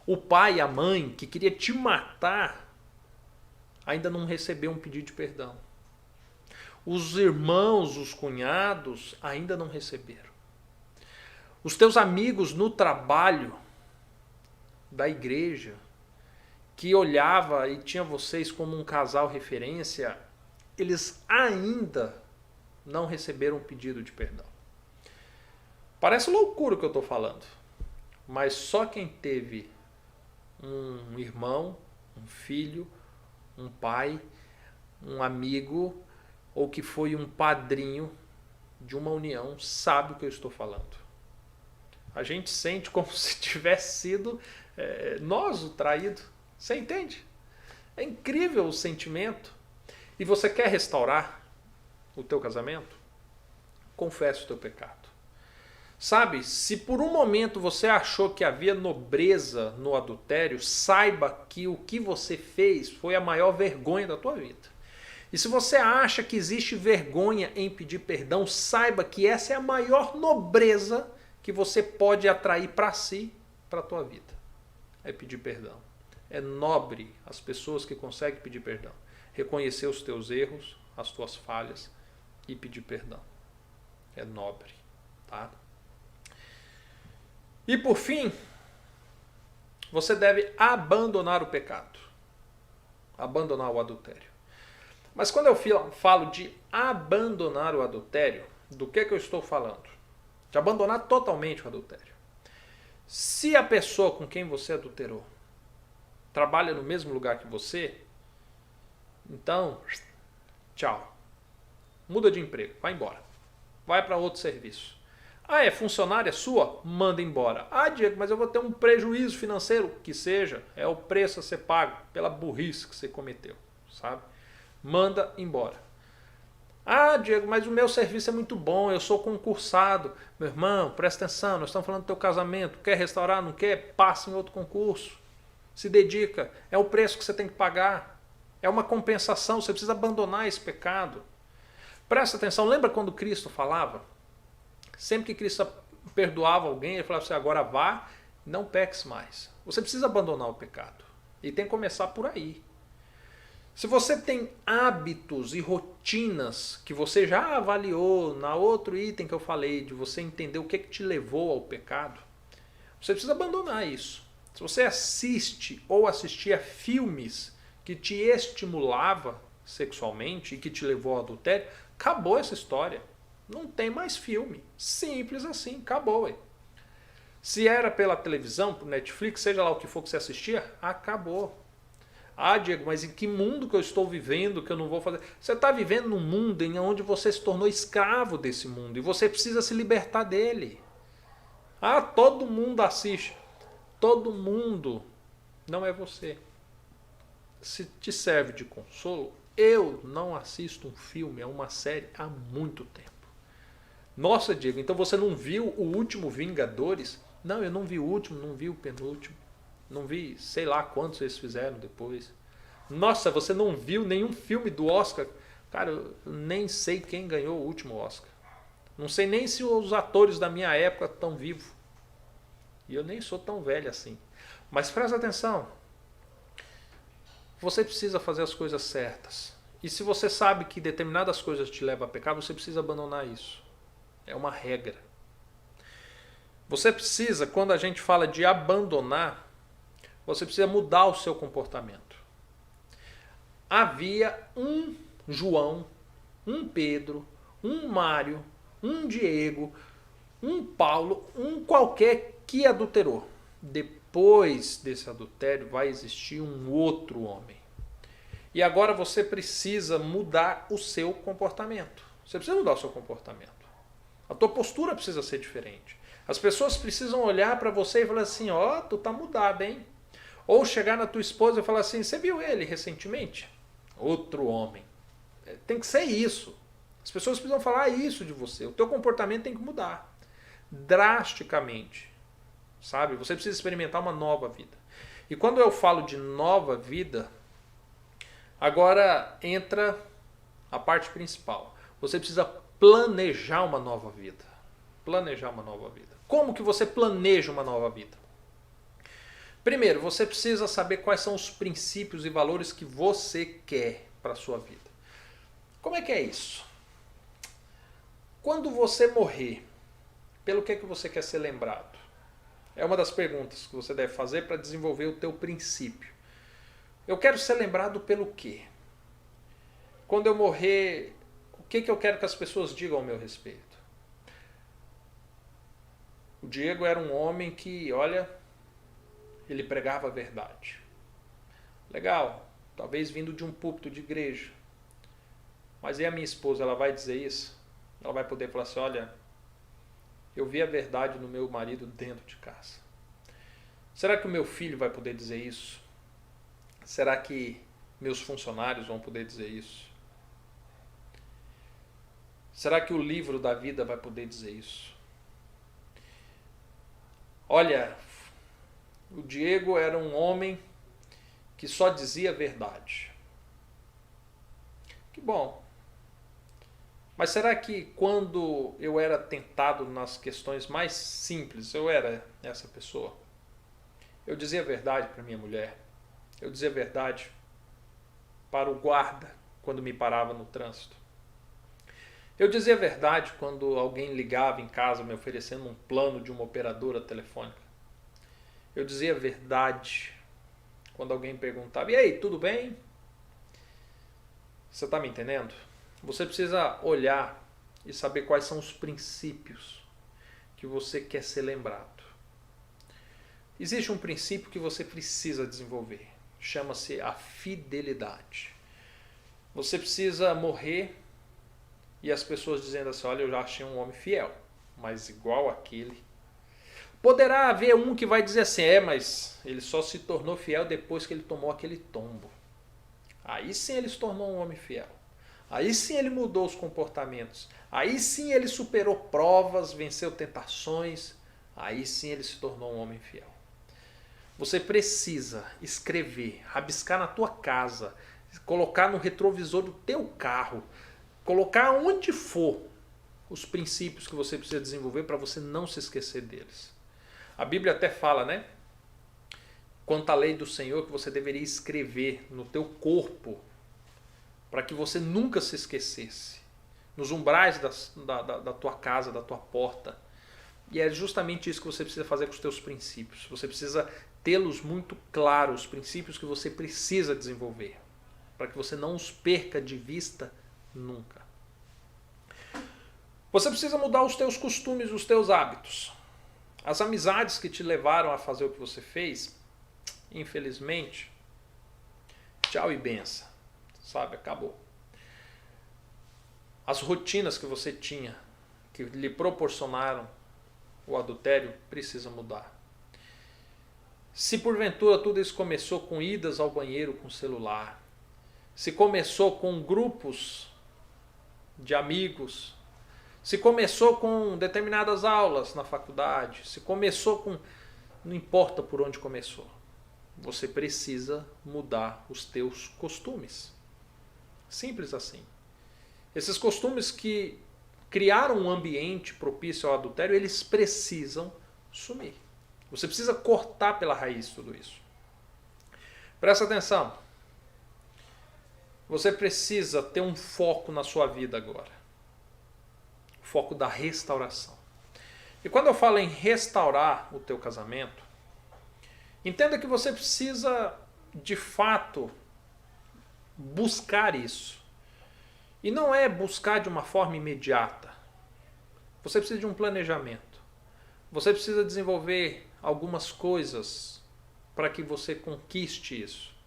O pai e a mãe que queria te matar ainda não recebeu um pedido de perdão. Os irmãos, os cunhados ainda não receberam. Os teus amigos no trabalho da igreja, que olhava e tinha vocês como um casal referência, eles ainda não receberam um pedido de perdão. Parece loucura o que eu estou falando, mas só quem teve um irmão, um filho, um pai, um amigo, ou que foi um padrinho de uma união, sabe o que eu estou falando. A gente sente como se tivesse sido nós o traído. Você entende? É incrível o sentimento. E você quer restaurar o teu casamento? Confesse o teu pecado. Sabe, se por um momento você achou que havia nobreza no adultério, saiba que o que você fez foi a maior vergonha da tua vida. E se você acha que existe vergonha em pedir perdão, saiba que essa é a maior nobreza que você pode atrair para si, para a tua vida. É pedir perdão. É nobre as pessoas que conseguem pedir perdão. Reconhecer os teus erros, as tuas falhas e pedir perdão. É nobre, tá? E por fim, você deve abandonar o pecado. Abandonar o adultério. Mas quando eu falo de abandonar o adultério, do que eu estou falando? De abandonar totalmente o adultério. Se a pessoa com quem você adulterou trabalha no mesmo lugar que você, então, tchau. Muda de emprego, vai embora. Vai para outro serviço. Ah, é funcionária sua? Manda embora. Ah, Diego, mas eu vou ter um prejuízo financeiro. Que seja, é o preço a ser pago pela burrice que você cometeu, sabe? Manda embora. Ah, Diego, mas o meu serviço é muito bom, eu sou concursado. Meu irmão, presta atenção, nós estamos falando do teu casamento. Quer restaurar, não quer? Passa em outro concurso. Se dedica. É o preço que você tem que pagar. É uma compensação, você precisa abandonar esse pecado. Presta atenção, lembra quando Cristo falava? Sempre que Cristo perdoava alguém, ele falava assim, agora vá, não peques mais. Você precisa abandonar o pecado. E tem que começar por aí. Se você tem hábitos e rotinas que você já avaliou na outro item que eu falei, de você entender o que te levou ao pecado, você precisa abandonar isso. Se você assiste ou assistia filmes que te estimulava sexualmente e que te levou ao adultério, acabou essa história. Não tem mais filme. Simples assim, acabou. Ué. Se era pela televisão, por Netflix, seja lá o que for que você assistia, acabou. Ah, Diego, mas em que mundo que eu estou vivendo que eu não vou fazer? Você está vivendo num mundo em onde você se tornou escravo desse mundo e você precisa se libertar dele. Ah, todo mundo assiste. Todo mundo. Não é você. Se te serve de consolo, eu não assisto um filme, é uma série há muito tempo. Nossa, Diego, então você não viu o último Vingadores? Não, eu não vi o último, não vi o penúltimo. Não vi, sei lá quantos eles fizeram depois. Nossa, você não viu nenhum filme do Oscar? Cara, eu nem sei quem ganhou o último Oscar. Não sei nem se os atores da minha época estão vivos. E eu nem sou tão velho assim. Mas presta atenção. Você precisa fazer as coisas certas. E se você sabe que determinadas coisas te levam a pecar, você precisa abandonar isso. É uma regra. Você precisa, quando a gente fala de abandonar, você precisa mudar o seu comportamento. Havia um João, um Pedro, um Mário, um Diego, um Paulo, um qualquer que adulterou. Depois desse adultério vai existir um outro homem. E agora você precisa mudar o seu comportamento. Você precisa mudar o seu comportamento. A tua postura precisa ser diferente. As pessoas precisam olhar para você e falar assim, ó, tu tá mudado, hein? Ou chegar na tua esposa e falar assim, você viu ele recentemente? Outro homem. Tem que ser isso. As pessoas precisam falar isso de você. O teu comportamento tem que mudar. Drasticamente. Sabe? Você precisa experimentar uma nova vida. E quando eu falo de nova vida, agora entra a parte principal. Você precisa planejar uma nova vida. Planejar uma nova vida. Como que você planeja uma nova vida? Primeiro, você precisa saber quais são os princípios e valores que você quer para a sua vida. Como é que é isso? Quando você morrer, pelo que você quer ser lembrado? É uma das perguntas que você deve fazer para desenvolver o teu princípio. Eu quero ser lembrado pelo quê? Quando eu morrer, o que eu quero que as pessoas digam ao meu respeito? O Diego era um homem que, olha, ele pregava a verdade. Legal, talvez vindo de um púlpito de igreja. Mas e a minha esposa, ela vai dizer isso? Ela vai poder falar assim, olha, eu vi a verdade no meu marido dentro de casa. Será que o meu filho vai poder dizer isso? Será que meus funcionários vão poder dizer isso? Será que o livro da vida vai poder dizer isso? Olha, o Diego era um homem que só dizia a verdade. Que bom. Mas será que quando eu era tentado nas questões mais simples, eu era essa pessoa? Eu dizia a verdade para minha mulher. Eu dizia a verdade para o guarda quando me parava no trânsito. Eu dizia a verdade quando alguém ligava em casa me oferecendo um plano de uma operadora telefônica. Eu dizia a verdade quando alguém perguntava, e aí, tudo bem? Você está me entendendo? Você precisa olhar e saber quais são os princípios que você quer ser lembrado. Existe um princípio que você precisa desenvolver. Chama-se a fidelidade. Você precisa morrer e as pessoas dizendo assim, olha, eu já achei um homem fiel. mas igual aquele. Poderá haver um que vai dizer assim, mas ele só se tornou fiel depois que ele tomou aquele tombo. Aí sim ele se tornou um homem fiel. Aí sim ele mudou os comportamentos. Aí sim ele superou provas, venceu tentações. Aí sim ele se tornou um homem fiel. Você precisa escrever, rabiscar na tua casa, colocar no retrovisor do teu carro, colocar onde for os princípios que você precisa desenvolver para você não se esquecer deles. A Bíblia até fala, né? Quanto à lei do Senhor, que você deveria escrever no teu corpo para que você nunca se esquecesse. Nos umbrais da tua casa, da tua porta. E é justamente isso que você precisa fazer com os teus princípios. Você precisa tê-los muito claros, os princípios que você precisa desenvolver. Para que você não os perca de vista nunca. Você precisa mudar os teus costumes, os teus hábitos. As amizades que te levaram a fazer o que você fez, infelizmente, tchau e benção, sabe? Acabou. As rotinas que você tinha, que lhe proporcionaram o adultério, precisa mudar. Se porventura tudo isso começou com idas ao banheiro com celular, se começou com grupos de amigos, se começou com determinadas aulas na faculdade, se começou com... Não importa por onde começou. Você precisa mudar os teus costumes. Simples assim. Esses costumes que criaram um ambiente propício ao adultério, eles precisam sumir. Você precisa cortar pela raiz tudo isso. Presta atenção. Você precisa ter um foco na sua vida agora. Foco da restauração. E quando eu falo em restaurar o teu casamento, entenda que você precisa, de fato, buscar isso. E não é buscar de uma forma imediata. Você precisa de um planejamento. Você precisa desenvolver algumas coisas para que você conquiste isso.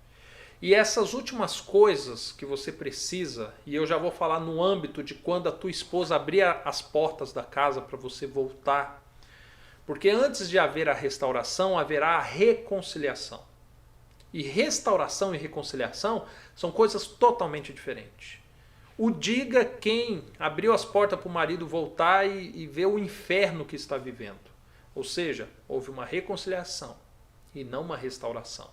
E essas últimas coisas que você precisa, e eu já vou falar no âmbito de quando a tua esposa abrir as portas da casa para você voltar. Porque antes de haver a restauração, haverá a reconciliação. E restauração e reconciliação são coisas totalmente diferentes. O diga quem abriu as portas para o marido voltar e ver o inferno que está vivendo. Ou seja, houve uma reconciliação e não uma restauração.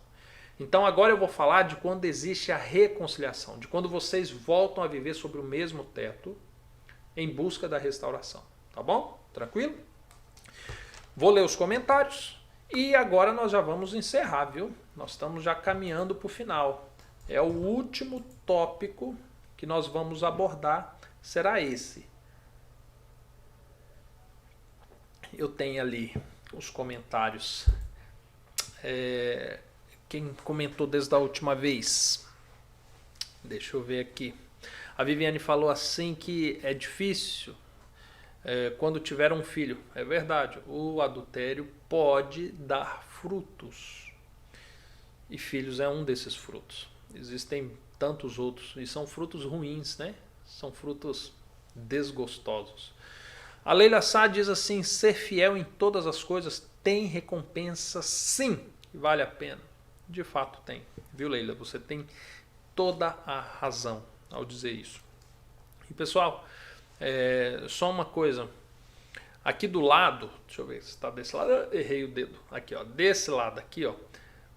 Então agora eu vou falar de quando existe a reconciliação, de quando vocês voltam a viver sobre o mesmo teto em busca da restauração. Tá bom? Tranquilo? Vou ler os comentários e agora nós já vamos encerrar, viu? Nós estamos já caminhando para o final. É o último tópico que nós vamos abordar, será esse. Eu tenho ali os comentários. Quem comentou desde a última vez? Deixa eu ver aqui. A Viviane falou assim que é difícil quando tiver um filho. É verdade, o adultério pode dar frutos. E filhos é um desses frutos. Existem tantos outros e são frutos ruins, né? São frutos desgostosos. A Leila Sá diz assim, ser fiel em todas as coisas tem recompensa sim, vale a pena. De fato tem, viu Leila? Você tem toda a razão ao dizer isso. E pessoal, só uma coisa. Aqui do lado, deixa eu ver se está desse lado, eu errei o dedo. Aqui, ó, desse lado aqui, ó.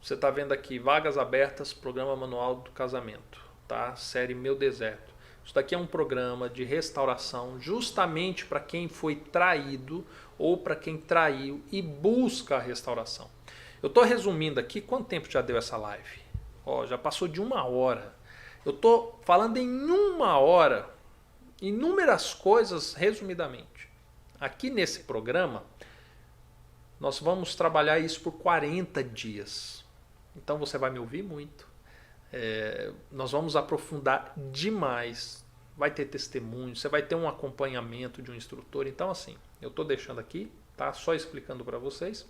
Você está vendo aqui, vagas abertas, programa manual do casamento, tá? Série Meu Deserto. Isso daqui é um programa de restauração justamente para quem foi traído ou para quem traiu e busca a restauração. Eu estou resumindo aqui, quanto tempo já deu essa live? Ó, já passou de 1 hora. Eu estou falando em 1 hora, inúmeras coisas resumidamente. Aqui nesse programa, nós vamos trabalhar isso por 40 dias. Então você vai me ouvir muito. Nós vamos aprofundar demais. Vai ter testemunho, você vai ter um acompanhamento de um instrutor. Então assim, eu estou deixando aqui, tá? Só explicando para vocês.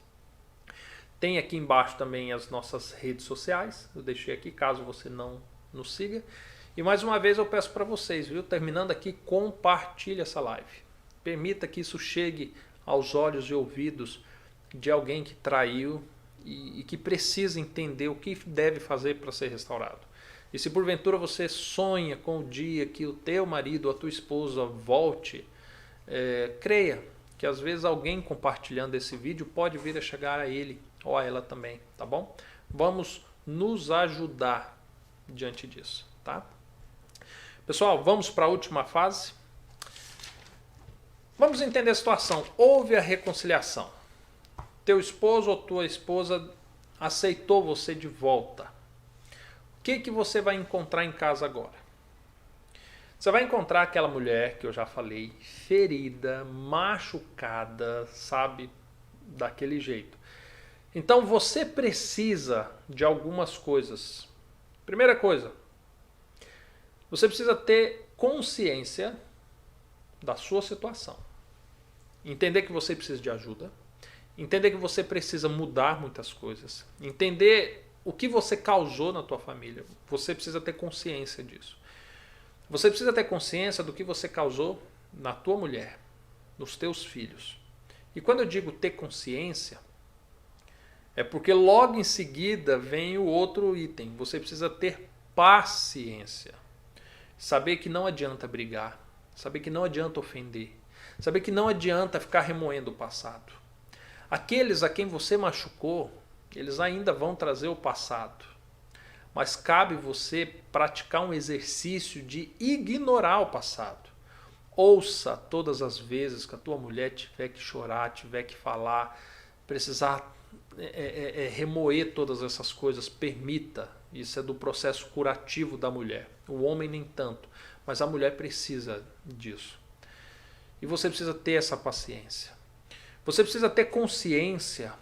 Tem aqui embaixo também as nossas redes sociais. Eu deixei aqui caso você não nos siga. E mais uma vez eu peço para vocês, viu? Terminando aqui, compartilhe essa live. Permita que isso chegue aos olhos e ouvidos de alguém que traiu e que precisa entender o que deve fazer para ser restaurado. E se porventura você sonha com o dia que o teu marido ou a tua esposa volte, creia que às vezes alguém compartilhando esse vídeo pode vir a chegar a ele ou a ela também, tá bom? Vamos nos ajudar diante disso, tá? Pessoal, vamos para a última fase. Vamos entender a situação. Houve a reconciliação. Teu esposo ou tua esposa aceitou você de volta. O que você vai encontrar em casa agora? Você vai encontrar aquela mulher que eu já falei, ferida, machucada, sabe, daquele jeito. Então você precisa de algumas coisas. Primeira coisa, você precisa ter consciência da sua situação. Entender que você precisa de ajuda. Entender que você precisa mudar muitas coisas. Entender o que você causou na tua família. Você precisa ter consciência disso. Você precisa ter consciência do que você causou na tua mulher, nos teus filhos. E quando eu digo ter consciência, é porque logo em seguida vem o outro item. Você precisa ter paciência. Saber que não adianta brigar. Saber que não adianta ofender. Saber que não adianta ficar remoendo o passado. Aqueles a quem você machucou, eles ainda vão trazer o passado. Mas cabe você praticar um exercício de ignorar o passado. Ouça todas as vezes que a tua mulher tiver que chorar, tiver que falar, precisar remoer todas essas coisas, permita. Isso é do processo curativo da mulher. O homem nem tanto, mas a mulher precisa disso. E você precisa ter essa paciência. Você precisa ter consciência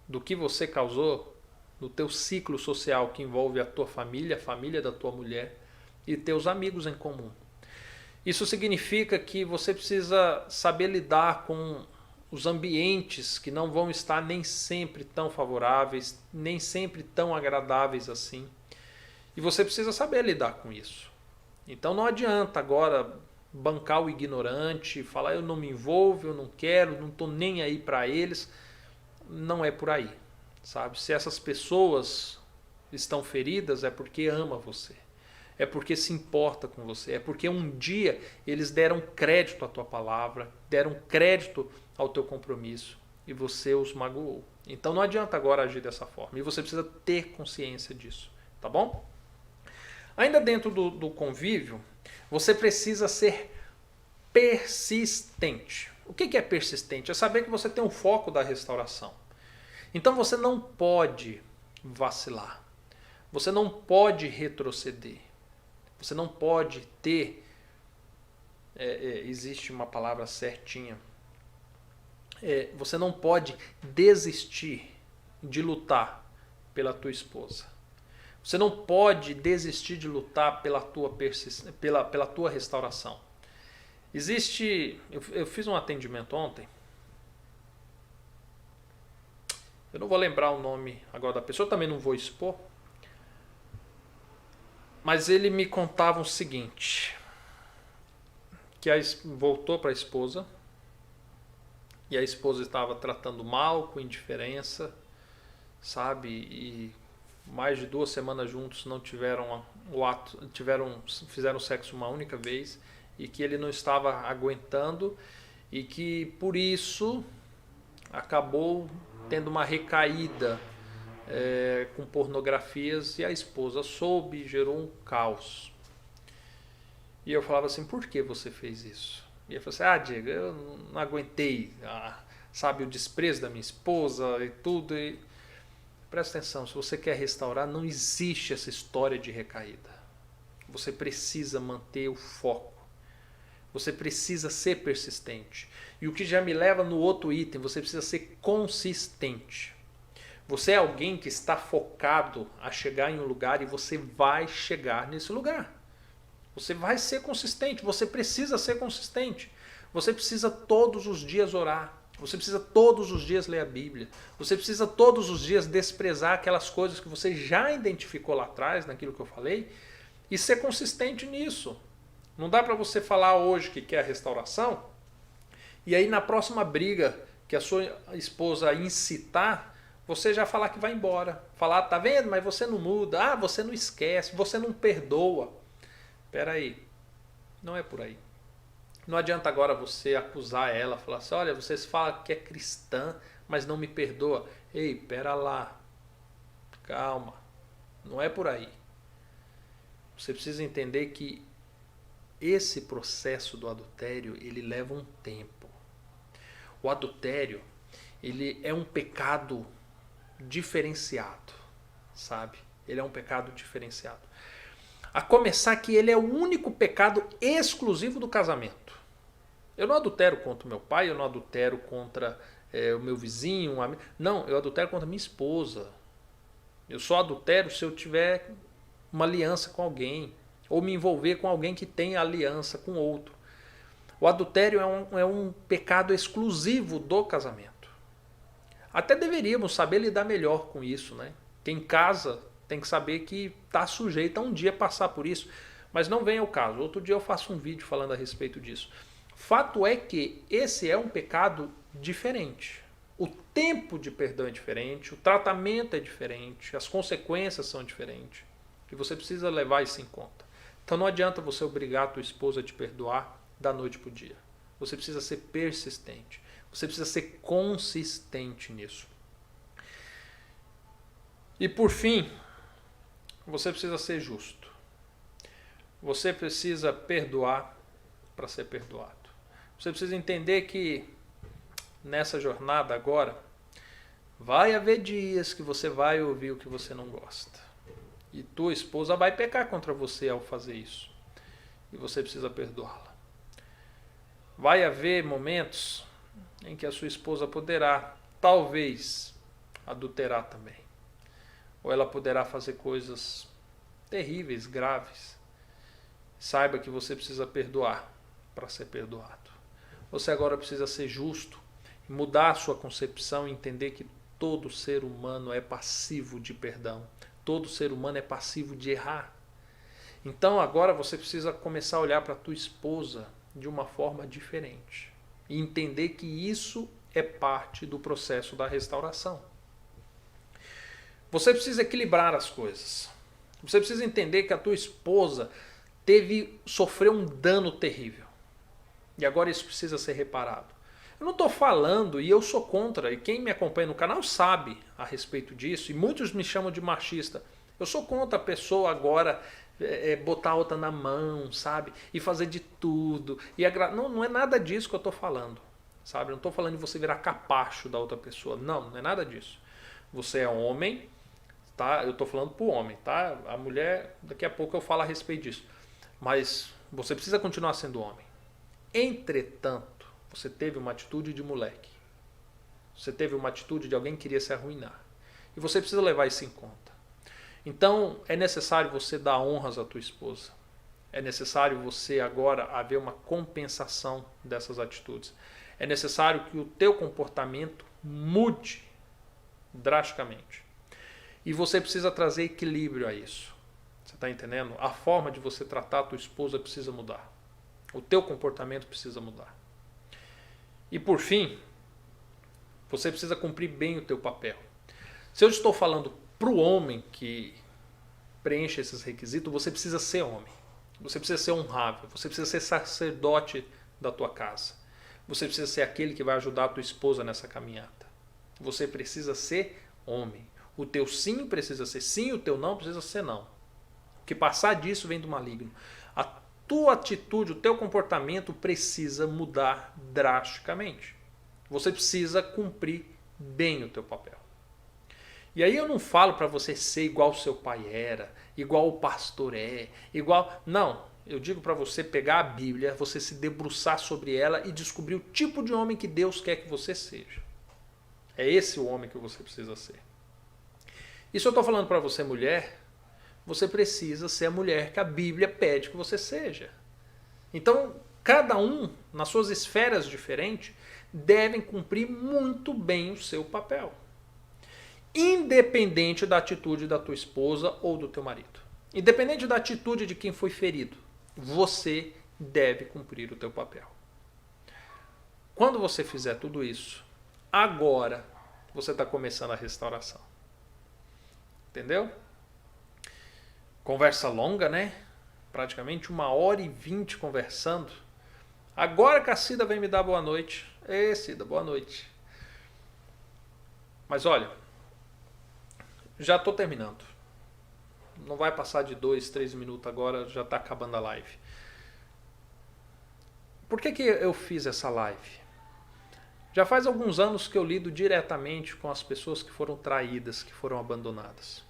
do que você causou no teu ciclo social que envolve a tua família, a família da tua mulher e teus amigos em comum. Isso significa que você precisa saber lidar com os ambientes que não vão estar nem sempre tão favoráveis, nem sempre tão agradáveis assim. E você precisa saber lidar com isso. Então não adianta agora bancar o ignorante, falar eu não me envolvo, eu não quero, não estou nem aí para eles. Não é por aí, sabe? Se essas pessoas estão feridas é porque ama você, é porque se importa com você, é porque um dia eles deram crédito à tua palavra, deram crédito ao teu compromisso e você os magoou. Então não adianta agora agir dessa forma e você precisa ter consciência disso, tá bom? Ainda dentro do convívio, você precisa ser persistente. O que é persistente? É saber que você tem um foco da restauração. Então você não pode vacilar. Você não pode retroceder. Você não pode ter... existe uma palavra certinha. Você não pode desistir de lutar pela tua esposa. Você não pode desistir de lutar pela tua restauração. Existe... Eu fiz um atendimento ontem. Eu não vou lembrar o nome agora da pessoa, também não vou expor. Mas ele me contava o seguinte. Que voltou para a esposa. E a esposa estava tratando mal, com indiferença. Sabe? E mais de 2 semanas juntos não tiveram o ato, fizeram sexo uma única vez e que ele não estava aguentando e que por isso acabou tendo uma recaída com pornografias e a esposa soube e gerou um caos. E eu falava assim, por que você fez isso? E ele falou assim, Diego, eu não aguentei, sabe, o desprezo da minha esposa e tudo. E presta atenção, se você quer restaurar, não existe essa história de recaída. Você precisa manter o foco. Você precisa ser persistente. E o que já me leva no outro item, você precisa ser consistente. Você é alguém que está focado a chegar em um lugar e você vai chegar nesse lugar. Você vai ser consistente, você precisa ser consistente. Você precisa todos os dias orar. Você precisa todos os dias ler a Bíblia. Você precisa todos os dias desprezar aquelas coisas que você já identificou lá atrás, naquilo que eu falei, e ser consistente nisso. Não dá para você falar hoje que quer a restauração e aí na próxima briga que a sua esposa incitar, você já falar que vai embora. Falar, tá vendo? Mas você não muda. Ah, você não esquece, você não perdoa. Espera aí, não é por aí. Não adianta agora você acusar ela, falar assim, olha, você fala que é cristã, mas não me perdoa. Ei, pera lá, calma, não é por aí. Você precisa entender que esse processo do adultério, ele leva um tempo. O adultério, ele é um pecado diferenciado, sabe? Ele é um pecado diferenciado. A começar que ele é o único pecado exclusivo do casamento. Eu não adultero contra o meu pai, eu não adultero contra o meu vizinho, um amigo. Não, eu adultero contra minha esposa. Eu só adultero se eu tiver uma aliança com alguém, ou me envolver com alguém que tem aliança com outro. O adultério é um pecado exclusivo do casamento. Até deveríamos saber lidar melhor com isso, né? Quem casa tem que saber que está sujeito a um dia passar por isso, mas não vem ao caso. Outro dia eu faço um vídeo falando a respeito disso. Fato é que esse é um pecado diferente. O tempo de perdão é diferente, o tratamento é diferente, as consequências são diferentes. E você precisa levar isso em conta. Então não adianta você obrigar a tua esposa a te perdoar da noite para o dia. Você precisa ser persistente. Você precisa ser consistente nisso. E por fim, você precisa ser justo. Você precisa perdoar para ser perdoado. Você precisa entender que nessa jornada agora vai haver dias que você vai ouvir o que você não gosta. E tua esposa vai pecar contra você ao fazer isso. E você precisa perdoá-la. Vai haver momentos em que a sua esposa poderá, talvez, adulterar também. Ou ela poderá fazer coisas terríveis, graves. Saiba que você precisa perdoar para ser perdoado. Você agora precisa ser justo, mudar a sua concepção e entender que todo ser humano é passivo de perdão. Todo ser humano é passivo de errar. Então agora você precisa começar a olhar para a tua esposa de uma forma diferente. E entender que isso é parte do processo da restauração. Você precisa equilibrar as coisas. Você precisa entender que a tua esposa sofreu um dano terrível. E agora isso precisa ser reparado. Eu não estou falando, e eu sou contra, e quem me acompanha no canal sabe a respeito disso, e muitos me chamam de machista. Eu sou contra a pessoa agora botar a outra na mão, sabe? E fazer de tudo. Não é nada disso que eu estou falando, sabe? Eu não estou falando de você virar capacho da outra pessoa. Não é nada disso. Você é homem, tá? Eu estou falando para o homem, tá? A mulher, daqui a pouco eu falo a respeito disso. Mas você precisa continuar sendo homem. Entretanto, você teve uma atitude de moleque. Você teve uma atitude de alguém que queria se arruinar. E você precisa levar isso em conta. Então, é necessário você dar honras à tua esposa. É necessário você agora haver uma compensação dessas atitudes. É necessário que o teu comportamento mude drasticamente. E você precisa trazer equilíbrio a isso. Você está entendendo? A forma de você tratar a tua esposa precisa mudar. O teu comportamento precisa mudar. E por fim, você precisa cumprir bem o teu papel. Se eu estou falando para o homem que preenche esses requisitos, você precisa ser homem. Você precisa ser honrável. Você precisa ser sacerdote da tua casa. Você precisa ser aquele que vai ajudar a tua esposa nessa caminhada. Você precisa ser homem. O teu sim precisa ser sim, o teu não precisa ser não. O que passar disso vem do maligno. A tua atitude, o teu comportamento precisa mudar drasticamente. Você precisa cumprir bem o teu papel. E aí eu não falo para você ser igual o seu pai era, igual o pastor igual... Não, eu digo para você pegar a Bíblia, você se debruçar sobre ela e descobrir o tipo de homem que Deus quer que você seja. É esse o homem que você precisa ser. E se eu estou falando para você, mulher, você precisa ser a mulher que a Bíblia pede que você seja. Então, cada um, nas suas esferas diferentes, devem cumprir muito bem o seu papel. Independente da atitude da tua esposa ou do teu marido. Independente da atitude de quem foi ferido. Você deve cumprir o teu papel. Quando você fizer tudo isso, agora você está começando a restauração. Entendeu? Conversa longa, né? Praticamente 1h20 conversando. Agora que a Cida vem me dar boa noite. Ê, Cida, boa noite. Mas olha, já estou terminando. Não vai passar de 2, 3 minutos agora, já está acabando a live. Por que eu fiz essa live? Já faz alguns anos que eu lido diretamente com as pessoas que foram traídas, que foram abandonadas.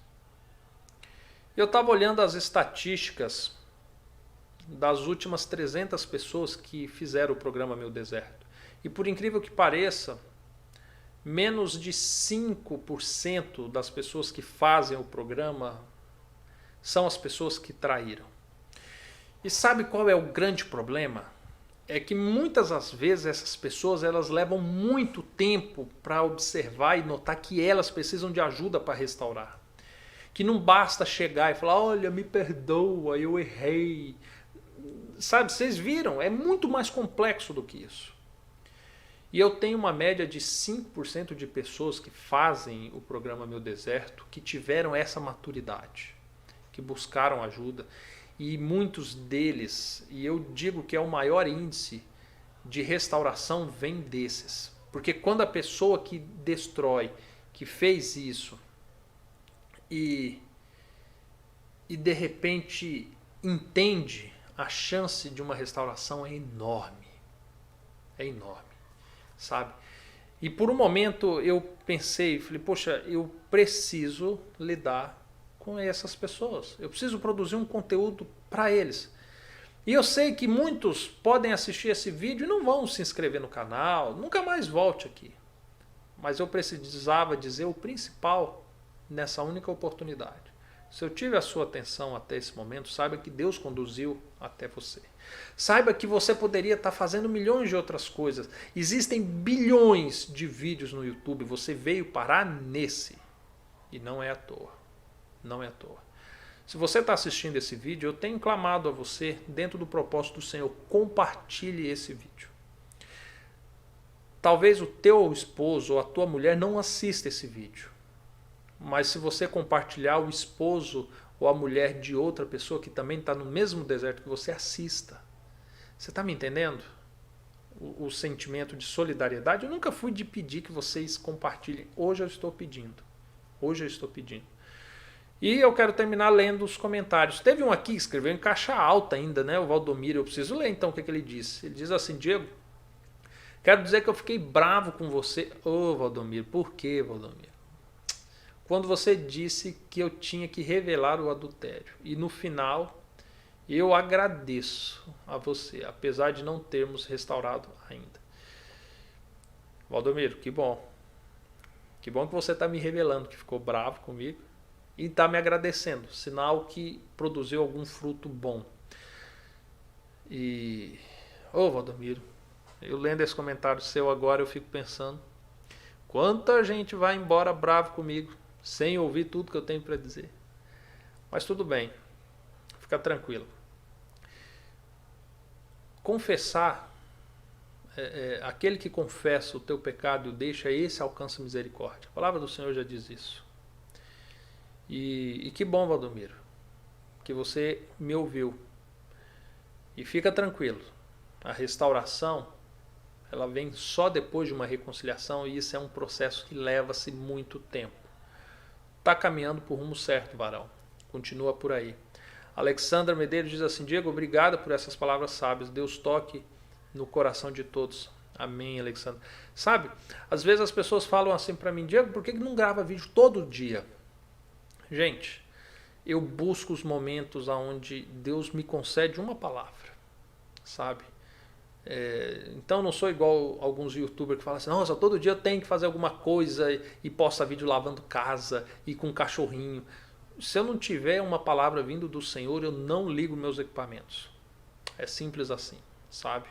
Eu estava olhando as estatísticas das últimas 300 pessoas que fizeram o programa Meu Deserto. E por incrível que pareça, menos de 5% das pessoas que fazem o programa são as pessoas que traíram. E sabe qual é o grande problema? É que muitas das vezes essas pessoas elas levam muito tempo para observar e notar que elas precisam de ajuda para restaurar. Que não basta chegar e falar, olha, me perdoa, eu errei. Sabe, vocês viram? É muito mais complexo do que isso. E eu tenho uma média de 5% de pessoas que fazem o programa Meu Deserto que tiveram essa maturidade, que buscaram ajuda. E muitos deles, e eu digo que é o maior índice de restauração vem desses. Porque quando a pessoa que destrói, que fez isso, e de repente entende, a chance de uma restauração é enorme. É enorme, sabe? E por um momento eu pensei, falei, poxa, eu preciso lidar com essas pessoas. Eu preciso produzir um conteúdo para eles. E eu sei que muitos podem assistir esse vídeo e não vão se inscrever no canal, nunca mais volte aqui. Mas eu precisava dizer o principal nessa única oportunidade. Se eu tive a sua atenção até esse momento, saiba que Deus conduziu até você. Saiba que você poderia estar fazendo milhões de outras coisas. Existem bilhões de vídeos no YouTube, você veio parar nesse. E não é à toa. Não é à toa. Se você está assistindo esse vídeo, eu tenho clamado a você, dentro do propósito do Senhor, compartilhe esse vídeo. Talvez o teu esposo ou a tua mulher não assista esse vídeo. Mas se você compartilhar, o esposo ou a mulher de outra pessoa que também está no mesmo deserto que você, assista. Você está me entendendo? O sentimento de solidariedade. Eu nunca fui de pedir que vocês compartilhem. Hoje eu estou pedindo. Hoje eu estou pedindo. E eu quero terminar lendo os comentários. Teve um aqui que escreveu em caixa alta ainda, né? O Valdomiro. Eu preciso ler então o que ele disse. Ele diz assim, Diego, quero dizer que eu fiquei bravo com você. Ô, Valdomiro, por quê, Valdomiro? Quando você disse que eu tinha que revelar o adultério. E no final, eu agradeço a você, apesar de não termos restaurado ainda. Valdomiro, que bom. Que bom que você está me revelando, que ficou bravo comigo. E está me agradecendo, sinal que produziu algum fruto bom. E, Valdomiro, eu lendo esse comentário seu agora, eu fico pensando, quanta gente vai embora bravo comigo, sem ouvir tudo que eu tenho para dizer. Mas tudo bem, fica tranquilo. Confessar, aquele que confessa o teu pecado e o deixa, esse alcança misericórdia. A palavra do Senhor já diz isso. E que bom, Valdomiro, que você me ouviu. E fica tranquilo, a restauração, ela vem só depois de uma reconciliação e isso é um processo que leva-se muito tempo. Está caminhando por rumo certo, varão. Continua por aí. Alexandra Medeiros diz assim, Diego, obrigada por essas palavras sábias. Deus toque no coração de todos. Amém, Alexandra. Sabe, às vezes as pessoas falam assim para mim, Diego, por que não grava vídeo todo dia? Gente, eu busco os momentos onde Deus me concede uma palavra, sabe? Então não sou igual alguns youtubers que falam assim, nossa, todo dia eu tenho que fazer alguma coisa e posta vídeo lavando casa e com um cachorrinho. Se eu não tiver uma palavra vindo do Senhor, eu não ligo meus equipamentos. É simples assim, sabe?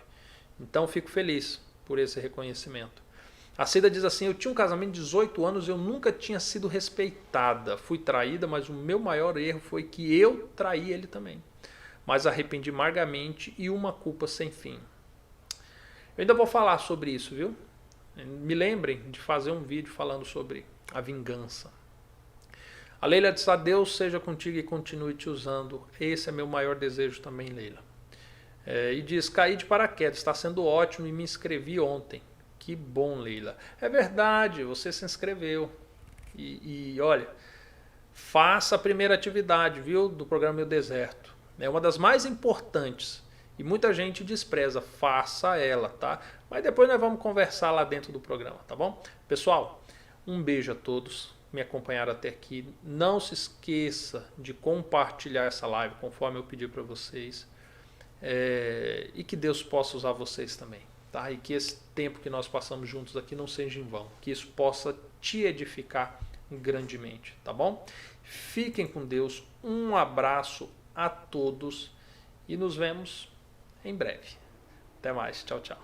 Então fico feliz por esse reconhecimento. A Cida diz assim, eu tinha um casamento de 18 anos e eu nunca tinha sido respeitada. Fui traída, mas o meu maior erro foi que eu traí ele também. mas arrependi amargamente e uma culpa sem fim. Eu ainda vou falar sobre isso, viu? Me lembrem de fazer um vídeo falando sobre a vingança. A Leila diz: a Deus seja contigo e continue te usando. Esse é meu maior desejo também, Leila. E diz: caí de paraquedas, está sendo ótimo e me inscrevi ontem. Que bom, Leila. É verdade, você se inscreveu. E olha, faça a primeira atividade, viu, do programa Meu Deserto. É uma das mais importantes. E muita gente despreza. Faça ela, tá? Mas depois nós vamos conversar lá dentro do programa, tá bom? Pessoal, um beijo a todos que me acompanharam até aqui. Não se esqueça de compartilhar essa live, conforme eu pedi para vocês. E que Deus possa usar vocês também, tá? E que esse tempo que nós passamos juntos aqui não seja em vão. Que isso possa te edificar grandemente, tá bom? Fiquem com Deus. Um abraço a todos e nos vemos em breve. Até mais. Tchau, tchau.